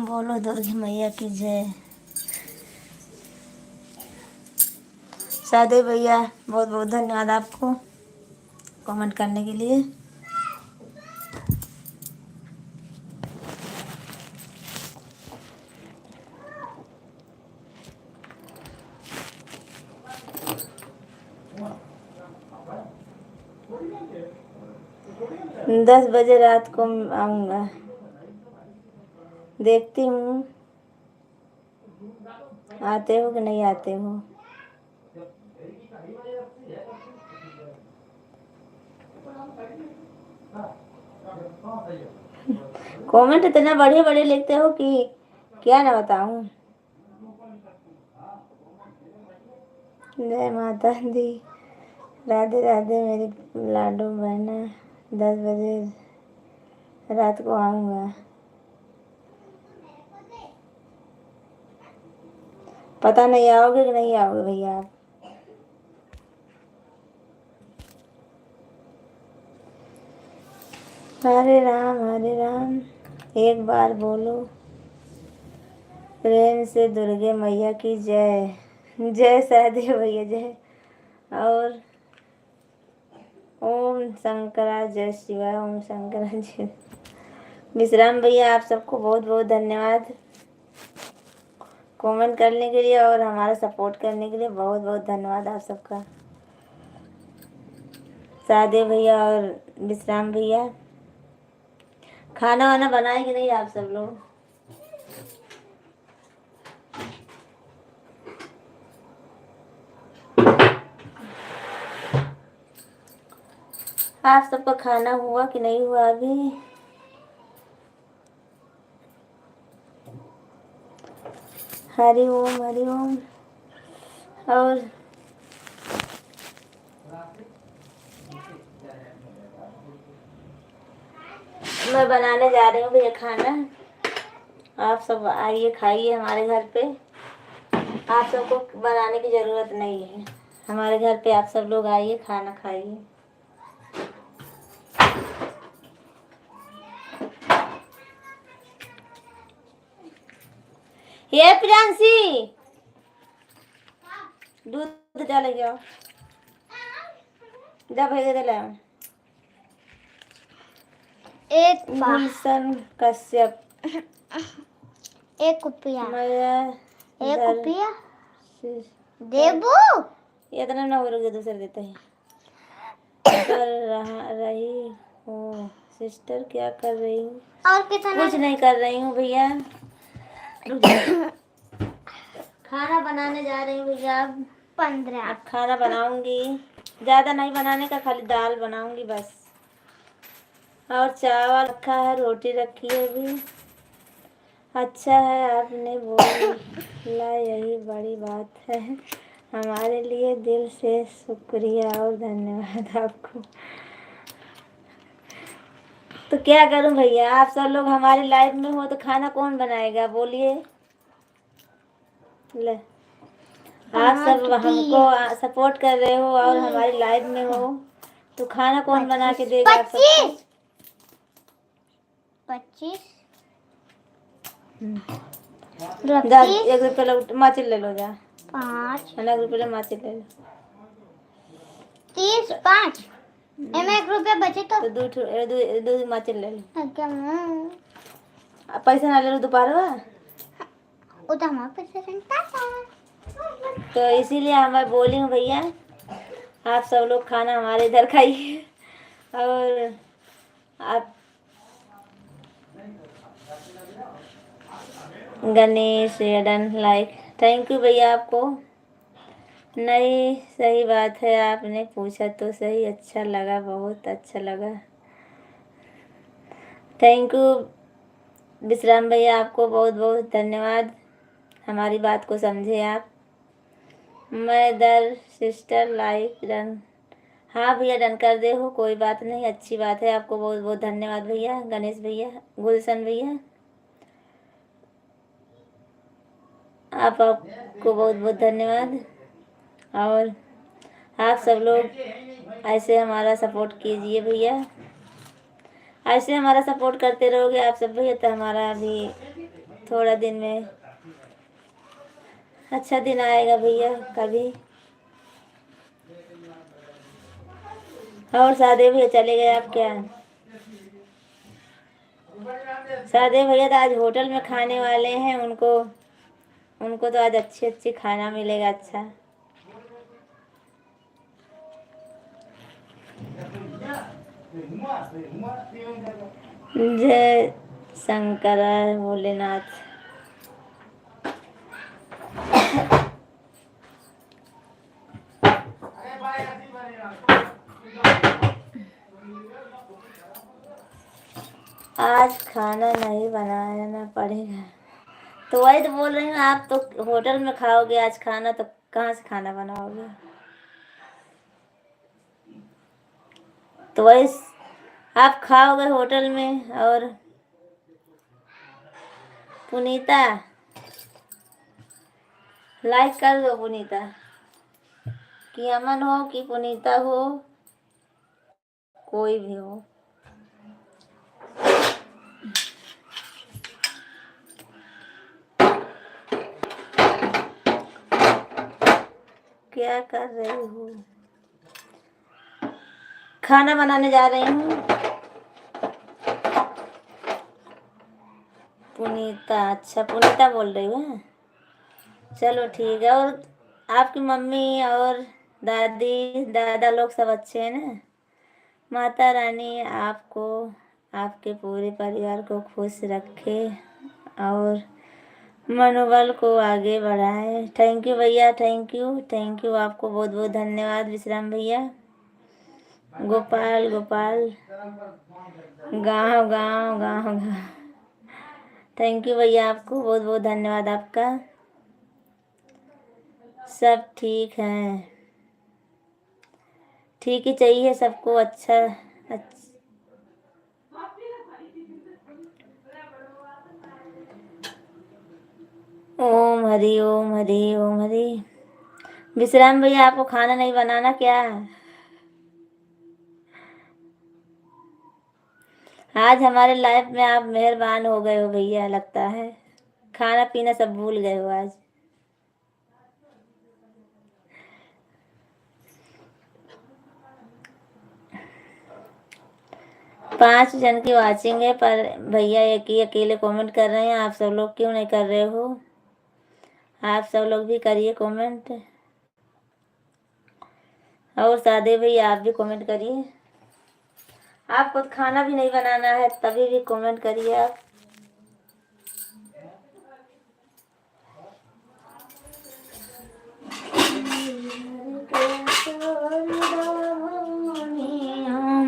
बोलो दुर्गा मैया की जय सादे भैया बहुत बहुत धन्यवाद आपको कमेंट करने के लिए दस बजे रात को आऊँगा देखती हूँ आते हो कि नहीं आते हो कमेंट इतना बड़े बड़े लिखते हो कि क्या ना बताऊँ जय माता दी राधे राधे मेरी लाडो बहना 10 बजे रात को आऊँगा पता नहीं आओगे कि नहीं आओगे भैया आप हरे राम एक बार बोलो प्रेम से दुर्गे मैया की जय जय सादे भैया जय और ओम शंकरा जय शिवाय ओम शंकरा जय विश्राम भैया आप सबको बहुत बहुत धन्यवाद कमेंट करने के लिए और हमारा सपोर्ट करने के लिए बहुत बहुत धन्यवाद आप सबका सादे भैया और विश्राम भैया खाना वाना बनाए कि नहीं आप सब लोग आप सबका खाना हुआ कि नहीं हुआ अभी? हरि ओम हरि ओम। और मैं बनाने जा रही हूँ भैया खाना। आप सब आइए खाइए हमारे घर पे। आप सबको बनाने की ज़रूरत नहीं है, हमारे घर पे आप सब लोग आइए खाना खाइए। ये प्रियांशी, दूध डाले जाओ, जा भैया दे लाओ। गुलशन कश्यप, एक रुपया, मैं एक इधर रुपया से- देबू। इतना ना हो रुके, दूसरे देते हैं। कर रही हूँ सिस्टर, क्या कर रही हूँ? और कितना? कुछ नहीं कर रही हूँ भैया, रुक जाओ। खाना बनाने जा रही हूँ भैया। अब 15। खाना बनाऊंगी, ज़्यादा नहीं बनाने का, खाली दाल बनाऊंगी बस। और चावल रखा है, रोटी रखी है भी। अच्छा है आपने बोला, यही बड़ी बात है हमारे लिए। दिल से शुक्रिया और धन्यवाद आपको। तो क्या करूं भैया, आप सब लोग हमारी लाइफ में हो तो खाना कौन बनाएगा बोलिए? ले, आप सब हमको सपोर्ट कर रहे हो और हमारी लाइफ में हो तो खाना कौन बना के देगा आप सबको? 25 जा, 1 रुपया माचिल ले लो, जा 5 1 रुपया माचिल ले लो। 30 5 एमे 1 रुपया बचे तो दूध माचिल ले लो। क्या पैसा ना ले लो दोपहर। वो तो हमारे पैसे संता था। तो इसीलिए मैं बोली हूँ भैया, आप सब लोग खाना हमारे इधर खाइए। और आप गणेश एडन लाइक, थैंक यू भैया आपको। नहीं सही बात है, आपने पूछा तो सही, अच्छा लगा, बहुत अच्छा लगा। थैंक यू विश्राम भैया, आपको बहुत बहुत धन्यवाद, हमारी बात को समझे आप। मैं दर सिस्टर लाइक डन, हाँ भैया डन कर दे हो, कोई बात नहीं, अच्छी बात है। आपको बहुत बहुत धन्यवाद भैया, गणेश भैया, गुलशन भैया, आपको बहुत बहुत धन्यवाद। और आप सब लोग ऐसे हमारा सपोर्ट कीजिए भैया, ऐसे हमारा सपोर्ट करते रहोगे आप सब भैया तो हमारा भी थोड़ा दिन में अच्छा दिन आएगा भैया कभी। और सादे भैया चले गए आप क्या? सादे भैया तो आज होटल में खाने वाले हैं, उनको तो आज अच्छी अच्छी खाना मिलेगा। अच्छा जय शंकर भोलेनाथ। आज खाना नहीं बनाना पड़ेगा, तो वही तो बोल रही हूँ, आप तो होटल में खाओगे आज खाना, तो कहाँ से खाना बनाओगे? तो वही आप खाओगे होटल में। और पुनीता लाइक कर दो, पुनीता कि अमन हो कि पुनीता हो, कोई भी हो। क्या कर रही हूँ? खाना बनाने जा रही हूँ। पुनीता, अच्छा पुनीता बोल रही हूँ, चलो ठीक है। और आपकी मम्मी और दादी दादा लोग सब अच्छे हैं ना? माता रानी आपको, आपके पूरे परिवार को खुश रखे और मनोबल को आगे बढ़ाए। थैंक यू भैया, थैंक यू आपको बहुत बहुत धन्यवाद विश्राम भैया। गोपाल गोपाल, गाँव गाँव गाँव गाँव। थैंक यू भैया, आपको बहुत बहुत धन्यवाद आपका। सब ठीक है, ठीक ही चाहिए सबको। अच्छा। ओम हरि ओम हरि ओम हरि। विश्राम भैया, आपको खाना नहीं बनाना क्या? आज हमारे लाइफ में आप मेहरबान हो गए हो भैया, लगता है खाना पीना सब भूल गए हो आज। पांच जन की वाचिंग है, पर भैया एक ही अकेले कमेंट कर रहे हैं। आप सब लोग क्यों नहीं कर रहे हो? आप सब लोग भी करिए कमेंट। और सादे भैया, आप भी कमेंट करिए। आपको तो खाना भी नहीं बनाना है, तभी भी कमेंट करिए आप।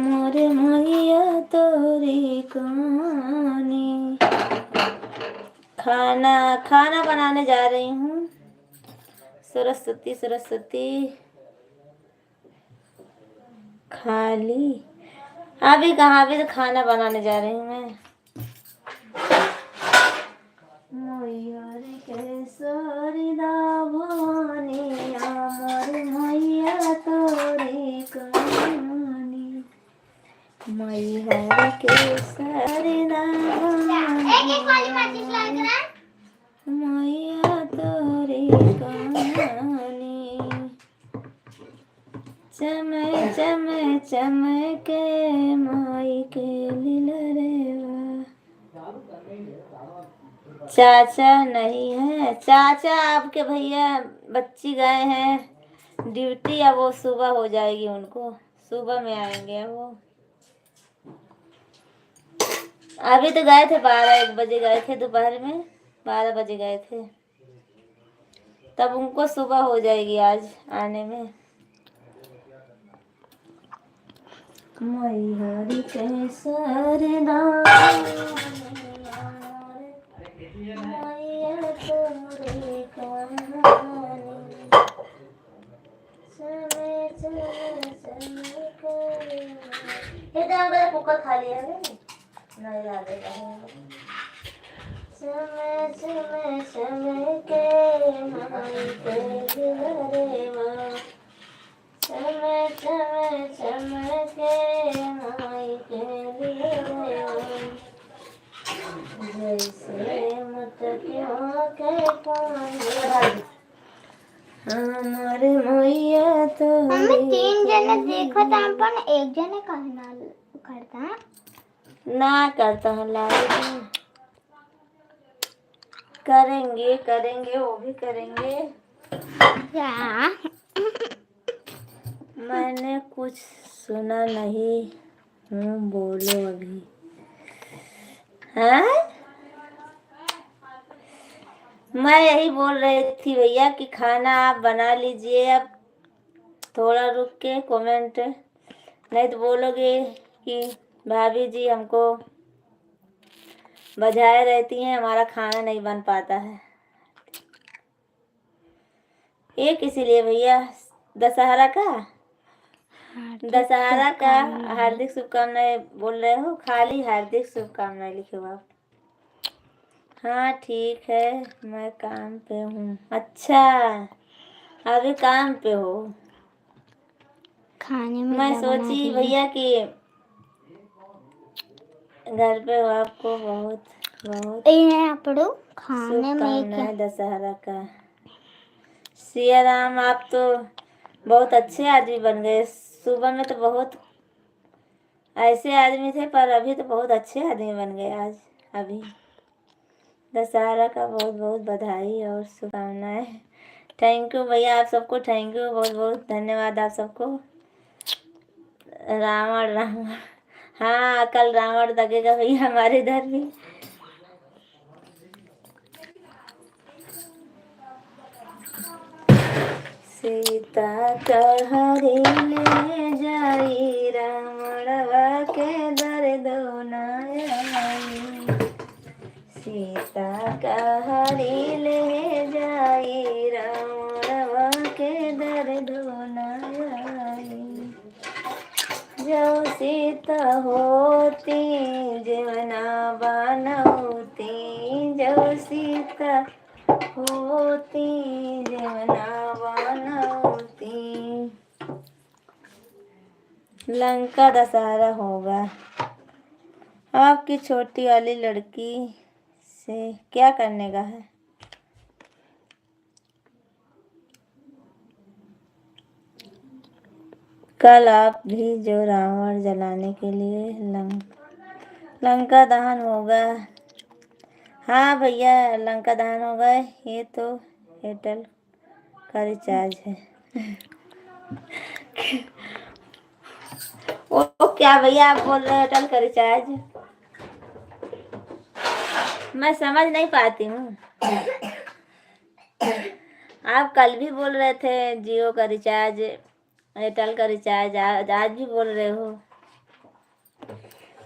मोरे मैया तोरी कहानी। खाना बनाने जा रही हूँ। सरस्वती सरस्वती खाली। अभी कहाँ, अभी तो खाना बनाने जा रही हूँ मैं। मैया केसरी दाभनी, मोरे मैया तोरी कहानी। मैया केसरी दाभनी, मैया तोरी कहानी। चमय चमय चमके माई के लीलरेवा। चाचा नहीं है, चाचा आपके भैया बच्ची गए हैं ड्यूटी। अब वो सुबह हो जाएगी, उनको सुबह में आएंगे वो। अभी तो गए थे 12-1 बजे गए थे, दोपहर में 12 बजे गए थे। तब उनको सुबह हो जाएगी आज आने में। मैहरी केसर कुकर खा लिया नहीं ला देगा। समय समय समय के माई के घरेवा। समय समय समय के माई के जैसे मटकियों के पानी। हमारे मैया तो मम्मी 3 जने देखो था, अपन 1 जने कहना करता ना करता हूँ। लाइव करेंगे करेंगे, वो भी करेंगे। क्या? मैंने कुछ सुना नहीं हूँ, बोलो अभी। हाँ, मैं यही बोल रही थी भैया कि खाना आप बना लीजिए। अब थोड़ा रुक के कमेंट, नहीं तो बोलोगे कि भाभी जी हमको बजाए रहती हैं, हमारा खाना नहीं बन पाता है। एक इसीलिए भैया दशहरा का हार्दिक शुभकामनाएं बोल रहे हो। खाली हार्दिक शुभकामनाएं लिखे हो आप। हाँ ठीक है, मैं काम पे हूँ। अच्छा, अभी काम पे हो। खाने में मैं सोची भैया कि घर पे हो, आपको बहुत बहुत शुभकामनाएं दशहरा का। सिया राम, आप तो बहुत अच्छे आदमी बन गए। सुबह में तो बहुत ऐसे आदमी थे, पर अभी तो बहुत अच्छे आदमी बन गए आज। अभी दशहरा का बहुत बहुत बधाई और शुभकामनाएं। थैंक यू भैया, आप सबको थैंक यू, बहुत बहुत धन्यवाद आप सबको। रावण रावण, हाँ कल रावण लगेगा भैया हमारे इधर भी। सीता कहरी ले जाई रावणवा के दर्दो न आई। सीता कहरी ले जाई रावणवा के दर्दो न आई। जो सीता होती जीवना बनौती, जो सीता होती जीवना बनौती। लंका दशहरा होगा। आपकी छोटी वाली लड़की से क्या करने का है? कल आप भी जो रावण जलाने के लिए लंका दहन होगा। हाँ भैया, लंका दहन होगा। ये तो एयरटेल का रिचार्ज है। वो क्या भैया आप बोल रहे हो एयरटेल का रिचार्ज? मैं समझ नहीं पाती हूँ। आप कल भी बोल रहे थे जियो का रिचार्ज, एयरटेल का रिचार्ज, आज भी बोल रहे हो।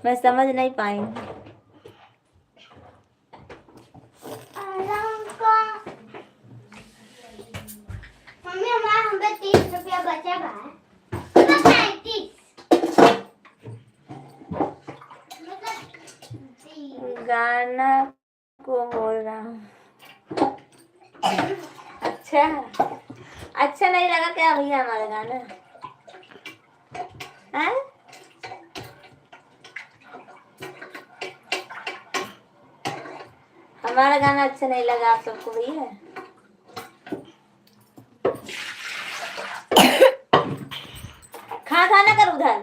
मैं समझ नहीं पाई हूँ। मम्मी हमारा हम पे 30 रुपया बचा है। गाना को बोल रहा हूँ। अच्छा नहीं लगा क्या भैया हमारा गाना? है? हमारा गाना अच्छा नहीं लगा आप सबको भैया? खाना कर उधर।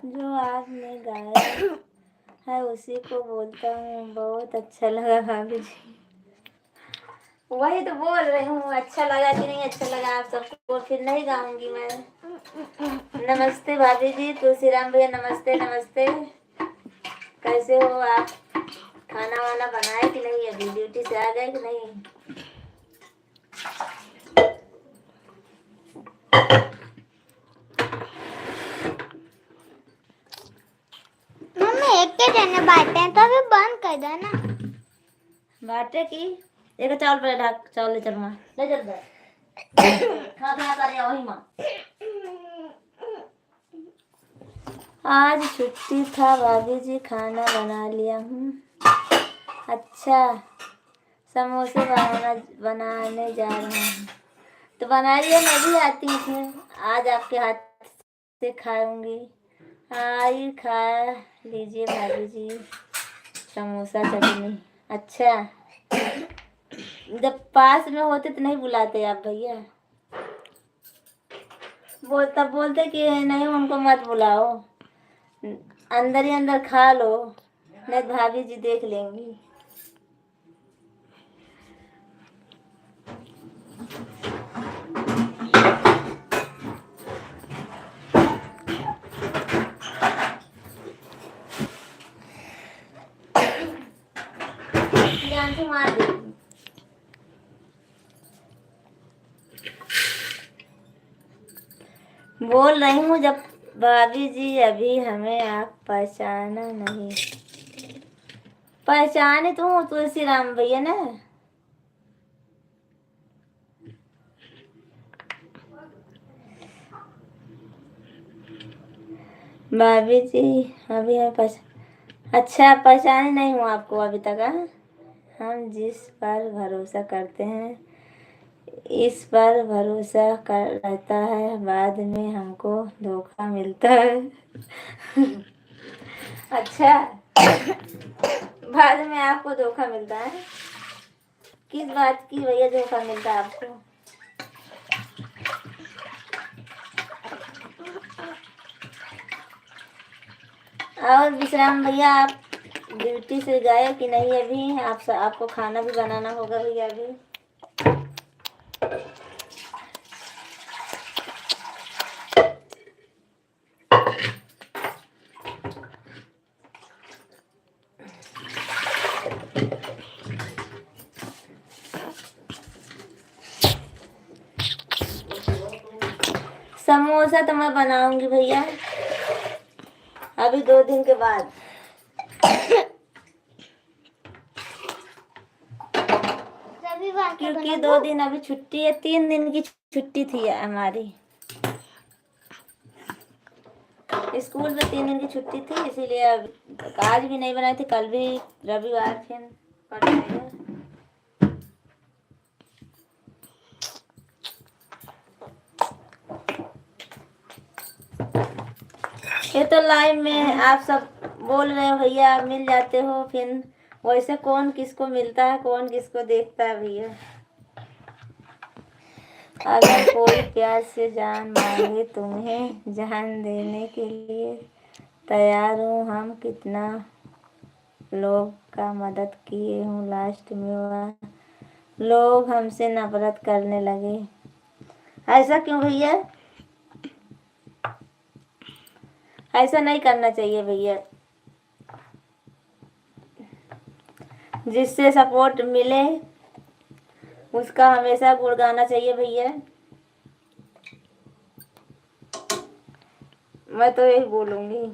जो आपने गाया है उसी को बोलता हूँ। बहुत अच्छा लगा भाभी जी। वही तो बोल रही हूँ, अच्छा लगा कि नहीं अच्छा लगा आप सबको, फिर नहीं गाऊंगी मैं। नमस्ते भाभी जी, तुलसीराम भैया नमस्ते नमस्ते। कैसे हो आप? खाना वाना बनाए कि नहीं? अभी ड्यूटी से आ गए कि नहीं? मम्मी एक के जने बांटे हैं तो अभी बंद कर दो ना। बाटे की एक चावल पे ढाक, चावल ले चल मां, ले चल दे। खा कर वही मां। आज छुट्टी था भाभी जी, खाना बना लिया हूँ। अच्छा, समोसे बनाने जा रहा हूँ। तो बनाइए, मैं भी आती हूँ फिर। आज आपके हाथ से खाऊंगी। आई खा लीजिए भाभी जी समोसा चटनी। अच्छा, जब पास में होते तो नहीं बुलाते आप भैया? तब बोलते कि नहीं उनको मत बुलाओ, अंदर ही अंदर खा लो, नहीं भाभी जी देख लेंगी। ध्यान से मार दे। बोल रही हूँ जब भाभी जी अभी हमें आप पहचाना नहीं। पहचाने तो हूँ, तुलसी राम भैया ना। भाभी जी अभी हमें अच्छा पहचाने नहीं हूँ आपको अभी तक। हम जिस पर भरोसा करते हैं इस पर भरोसा कर रहता है, बाद में हमको धोखा मिलता है। अच्छा, बाद में आपको धोखा मिलता है? किस बात की भैया धोखा मिलता है आपको? और विश्राम भैया आप ड्यूटी से गए कि नहीं अभी? आपको खाना भी बनाना होगा भैया अभी। समोसा तो मैं बनाऊंगी भैया अभी 2 दिन के बाद। रविवार को क्योंकि बनाऊंगा। 2 दिन अभी छुट्टी है, 3 दिन की छुट्टी थी हमारी स्कूल में। 3 दिन की छुट्टी थी इसीलिए अब आज भी नहीं बनाई थी, कल भी रविवार फिर पड़ गया। ये तो लाइव में आप सब बोल रहे हो भैया, आप मिल जाते हो, फिर वैसे कौन किसको मिलता है, कौन किसको देखता है भैया। अगर कोई प्यार से जान मांगे तुम्हें जान देने के लिए तैयार हूँ हम, कितना लोग का मदद किए हूँ, लास्ट में वह लोग हमसे नफरत करने लगे। ऐसा क्यों भैया? ऐसा नहीं करना चाहिए भैया। जिससे सपोर्ट मिले उसका हमेशा गुण गाना चाहिए भैया। मैं तो यही बोलूंगी।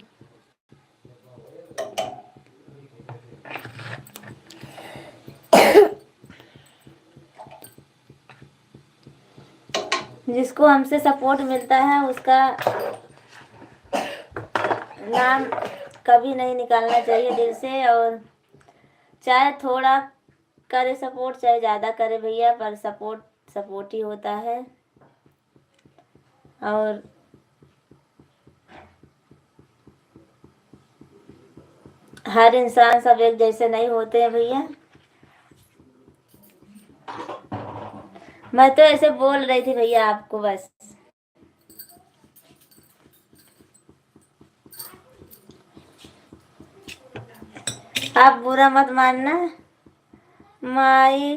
जिसको हमसे सपोर्ट मिलता है उसका नाम कभी नहीं निकालना चाहिए दिल से, और चाहे थोड़ा करे सपोर्ट चाहे ज़्यादा करे भैया, पर सपोर्ट सपोर्ट ही होता है। और हर इंसान सब एक जैसे नहीं होते हैं भैया। मैं तो ऐसे बोल रही थी भैया आपको बस। आप बुरा मत मानना। माई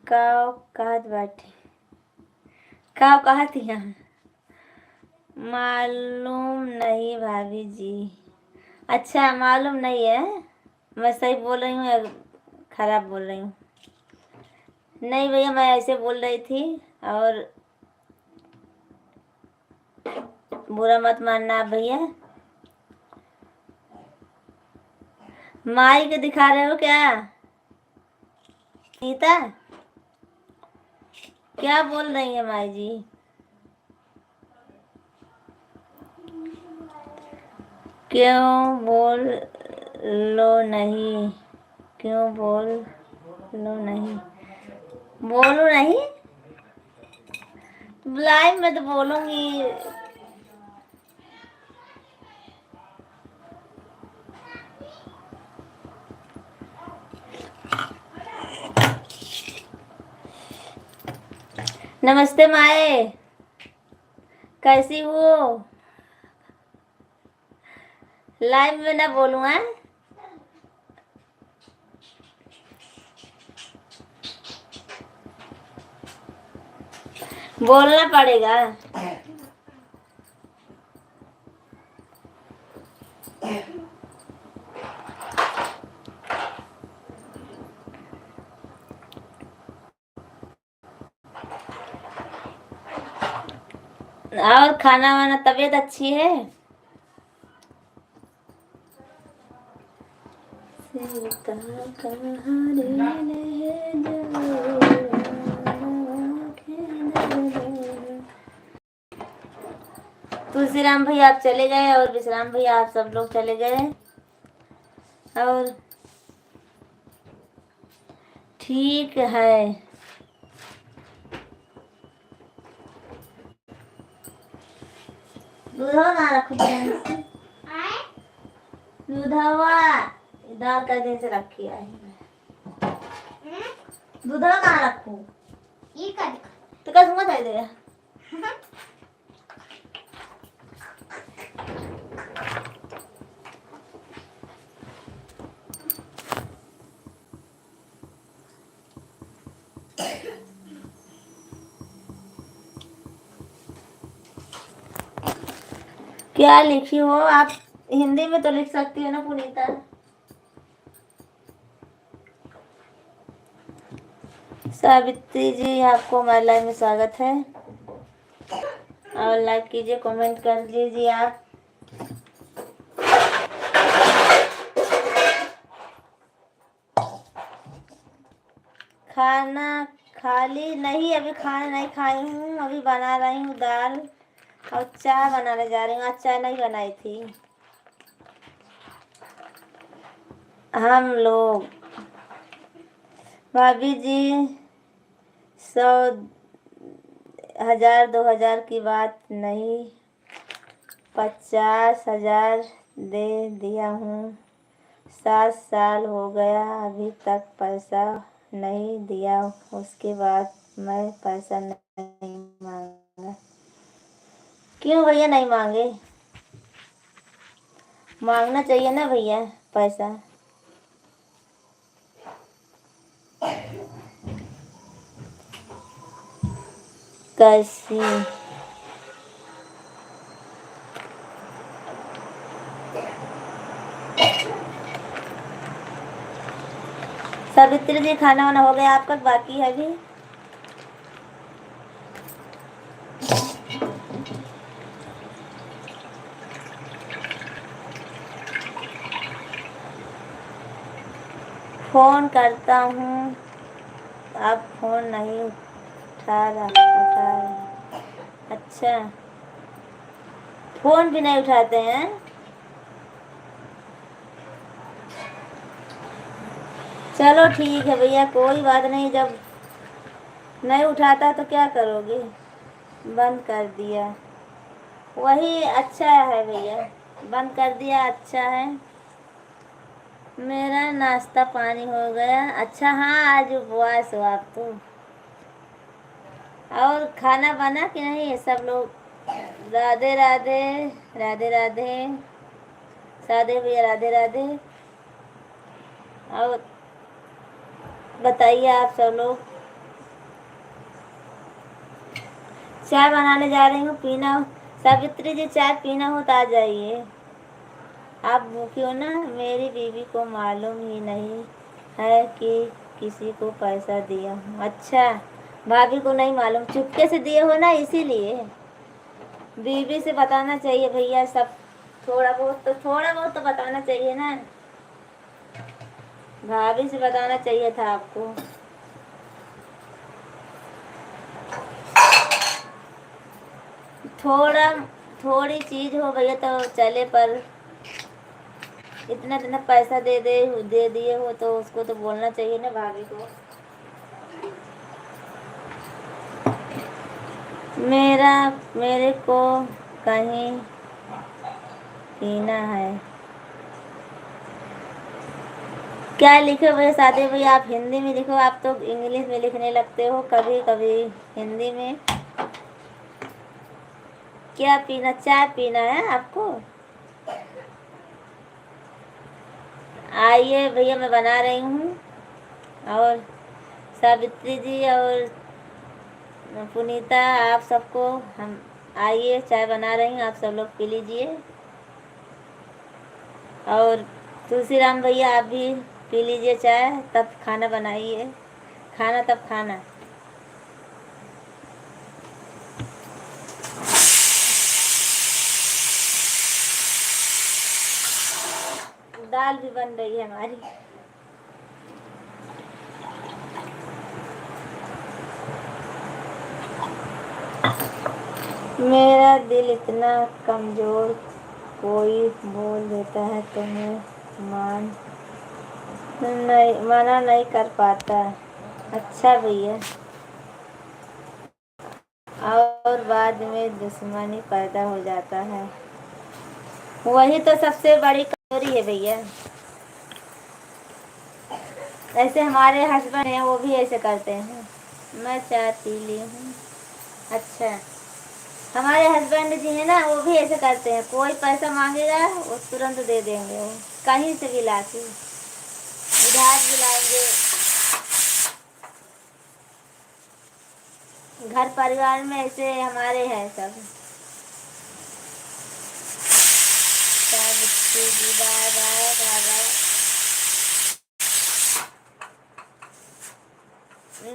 काव कहत बाटे, काव कहत यहाँ मालूम नहीं भाभी जी। अच्छा मालूम नहीं है, मैं सही बोल रही हूँ या खराब बोल रही हूँ? नहीं भैया मैं ऐसे बोल रही थी, और बुरा मत मानना आप भैया। माई के दिखा रहे हो क्या नीता? क्या बोल रही है माई जी? क्यों बोल लो नहीं, क्यों बोल लो नहीं, बोलू नहीं? लाइव में तो बोलूंगी। नमस्ते माए, कैसी हो? लाइव में ना बोलूँ है? बोलना पड़ेगा। और खाना वाना तबीयत अच्छी है? तुलसीराम भैया आप चले गए और विश्राम भैया आप सब लोग चले गए, और ठीक है। दूधवा ना रखो, दूधवा दाल का दिन से रखी है। दूधवा कहाँ रखूं? ये कर तो कसम दे दे। क्या लिखी हो आप? हिंदी में तो लिख सकती हो ना पुनीता। सावित्री जी आपको हमारे लाइव में स्वागत है। और लाइक कीजिए, कमेंट कर दीजिए आप। खाना खाली नहीं, अभी खाना नहीं खाई हूँ, अभी बना रही हूँ दाल और चाय बनाने जा रही हूँ। आज चाय नहीं बनाई थी। हम लोग भाभी जी 100 1000 2000 की बात नहीं, 50,000 दे दिया हूँ। 7 साल हो गया, अभी तक पैसा नहीं दिया। उसके बाद मैं पैसा नहीं मांगा। क्यों भैया नहीं मांगे? मांगना चाहिए ना भैया पैसा। कैसी सावित्री जी, खाना वाना हो गया आपका? बाकी है अभी? फोन करता हूँ, आप फोन नहीं उठा रहे। अच्छा, फोन भी नहीं उठाते हैं? चलो ठीक है भैया, कोई बात नहीं। जब नहीं उठाता तो क्या करोगे? बंद कर दिया, वही अच्छा है भैया। बंद कर दिया, अच्छा है। मेरा नाश्ता पानी हो गया। अच्छा, हाँ, आज उपवास हो आप तो। और खाना बना कि नहीं है सब लोग? राधे राधे। राधे राधे सादे भैया, राधे राधे। और बताइए आप सब लोग। चाय बनाने जा रही हूँ, पीना। सावित्री जी, चाय पीना हो तो आ जाइए। आप भूखी हो ना? मेरी बीवी को मालूम ही नहीं है कि किसी को पैसा दिया हूँ। अच्छा, भाभी को नहीं मालूम, चुपके से दिए हो ना, इसीलिए। बीवी से बताना चाहिए भैया सब। थोड़ा बहुत तो बताना चाहिए ना। भाभी से बताना चाहिए था आपको। थोड़ा थोड़ी चीज हो भैया तो चले, पर इतना इतना पैसा दे दिए हो तो उसको तो बोलना चाहिए ना भाभी को। मेरे को कहीं पीना है। क्या लिखे भैया सादे भैया? आप हिंदी में लिखो, आप तो इंग्लिश में लिखने लगते हो कभी कभी हिंदी में। क्या पीना? चाय पीना है आपको? आइए भैया, मैं बना रही हूँ। और सावित्री जी और पुनीता, आप सबको हम आइए, चाय बना रही हूँ, आप सब लोग पी लीजिए। और तुलसीराम भैया, आप भी पी लीजिए चाय, तब खाना बनाइए। खाना तब खाना। दाल भी बन रही है हमारी। मेरा दिल इतना कमज़ोर, कोई बोल देता है तो मैं मना नहीं कर पाता। अच्छा भैया, और बाद में दुश्मनी पैदा हो जाता है। वही तो सबसे बड़ी कमजोरी है भैया। ऐसे हमारे हस्बैंड हैं, वो भी ऐसे करते हैं। मैं चाय पी ली हूँ। अच्छा, हमारे हस्बैंड जी हैं ना, वो भी ऐसे करते हैं। कोई पैसा मांगेगा वो तुरंत दे देंगे, वो कहीं से भी लाके उधार भी लाएंगे। घर परिवार में ऐसे हमारे हैं सब। Bye bye bye bye.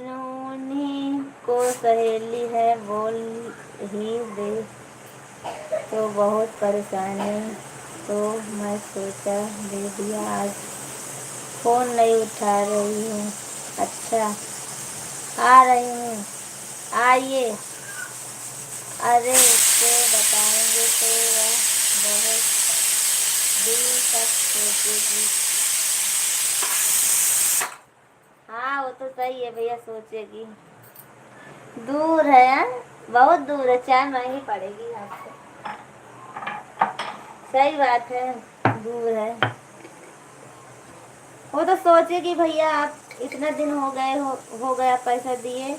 Nuni को सहेली है, बोल ही दे तो बहुत परेशानी, तो मैं सोचा दे दिया। आज फ़ोन नहीं उठा रही हूँ। अच्छा, आ रही हूँ, आइए। अरे उसको बताएंगे तो वह बहुत दूर तक सोचेगी। हाँ, वो तो सही है भैया, सोचेगी। दूर है, हाँ? बहुत दूर है, चाय महंगी पड़ेगी आपको। सही बात है, दूर है। वो तो सोचेगी भैया, आप इतना दिन हो गया पैसा दिए।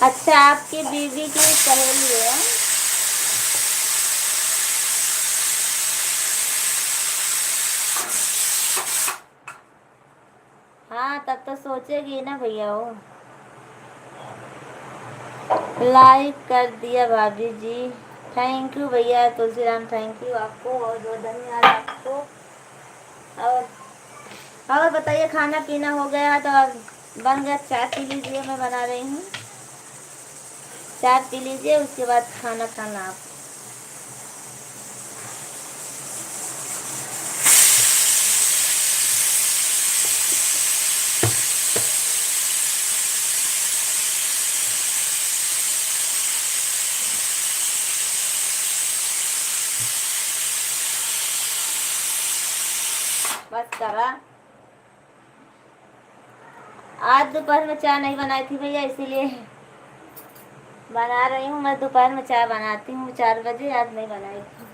अच्छा, आपकी बीवी की सहेली है? हाँ, तब तो सोचेगी ना भैया वो। लाइक कर दिया भाभी जी, थैंक यू भैया तुलसीराम, थैंक यू आपको, बहुत बहुत धन्यवाद आपको। और बताइए, खाना पीना हो गया तो अब बन गया? चाय पी लीजिए, मैं बना रही हूँ। चाय पी लीजिए, उसके बाद खाना खाना आप। बस करा। आज दोपहर में चाय नहीं बनाई थी भैया, इसीलिए बना रही हूँ। मैं दोपहर में चाय बनाती हूँ 4 बजे, आज नहीं बनाई थी।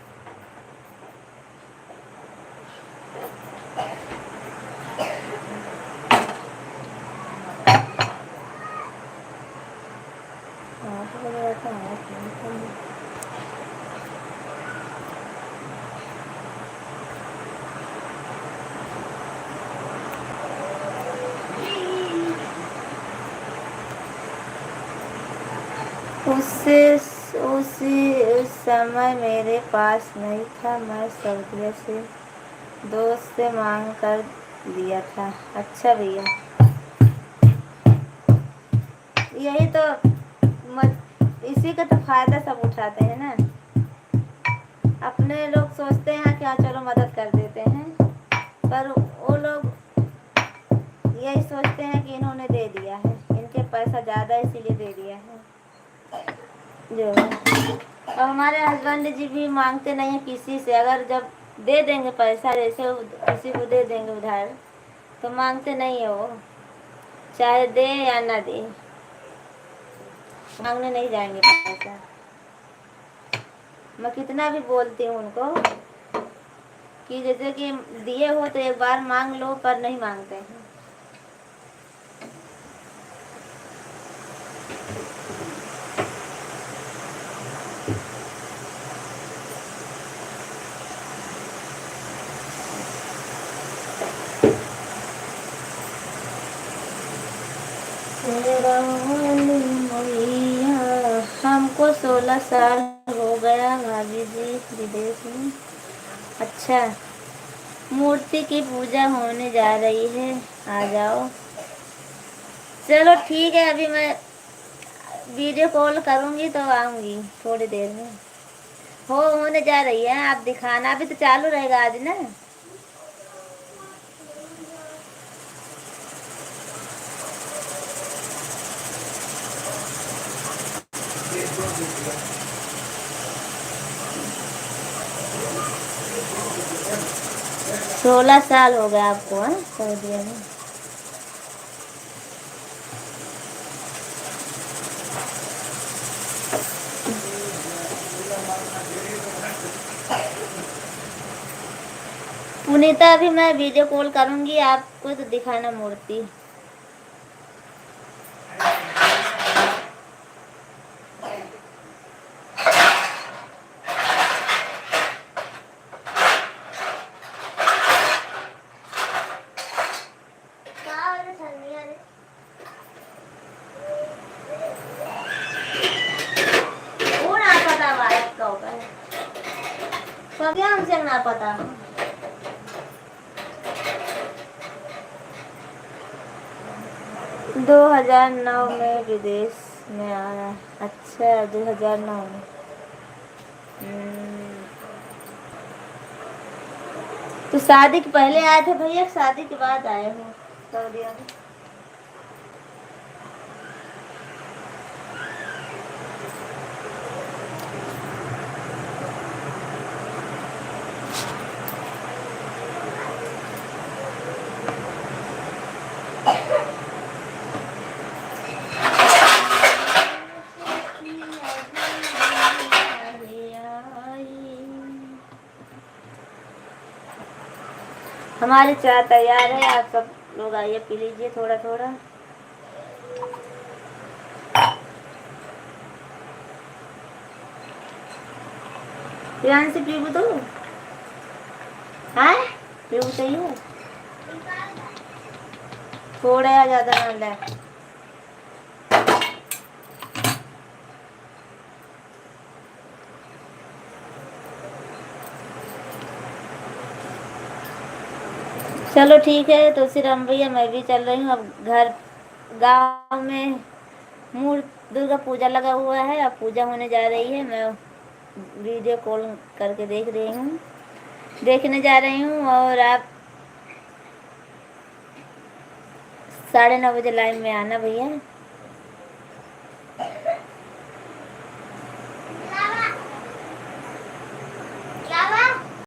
उस समय मेरे पास नहीं था, मैं सऊदीया से दोस्त से मांग कर दिया था। अच्छा भैया, यही तो इसी का तो फायदा सब उठाते हैं ना। अपने लोग सोचते हैं कि हाँ चलो मदद कर देते हैं, पर वो लोग यही सोचते हैं कि इन्होंने दे दिया है, इनके पैसा ज़्यादा इसीलिए दे दिया है जो। अब हमारे हस्बैंड जी भी मांगते नहीं हैं किसी से। अगर जब दे देंगे पैसा, जैसे किसी को दे देंगे उधार, तो मांगते नहीं है वो, चाहे दे या ना दे, मांगने नहीं जाएंगे पैसा। मैं कितना भी बोलती हूँ उनको कि जैसे कि दिए हो तो एक बार मांग लो, पर नहीं मांगते हैं। हमको 16 साल हो गया भाभी जी विदेश में। अच्छा, मूर्ति की पूजा होने जा रही है, आ जाओ। चलो ठीक है, अभी मैं वीडियो कॉल करूँगी तो आऊँगी थोड़ी देर में। होने जा रही है, आप दिखाना। अभी तो चालू रहेगा आज ना। सोलह साल हो गया आपको, हाँ, सऊदीया में। पुनीता, अभी मैं वीडियो कॉल करूँगी आपको तो दिखाना मूर्ति। हमसे ना पता। 2009 में विदेश में आया। अच्छा 2009 में। तो शादी के पहले आए थे भैया, शादी के बाद आए हो सऊदी में? हमारी चाय तैयार है, आप सब लोग आइए पी लीजिए थोड़ा थोड़ा। प्रियांशी पीबू तो हाँ पीबू चाहिए थोड़ा या ज़्यादा ना ले। चलो ठीक है तुलसीराम भैया, मैं भी चल रही हूँ अब घर। गांव में दुर्गा पूजा लगा हुआ है, अब पूजा होने जा रही है। मैं वीडियो कॉल करके देखने जा रही हूँ। और आप 9:30 बजे लाइव में आना भैया।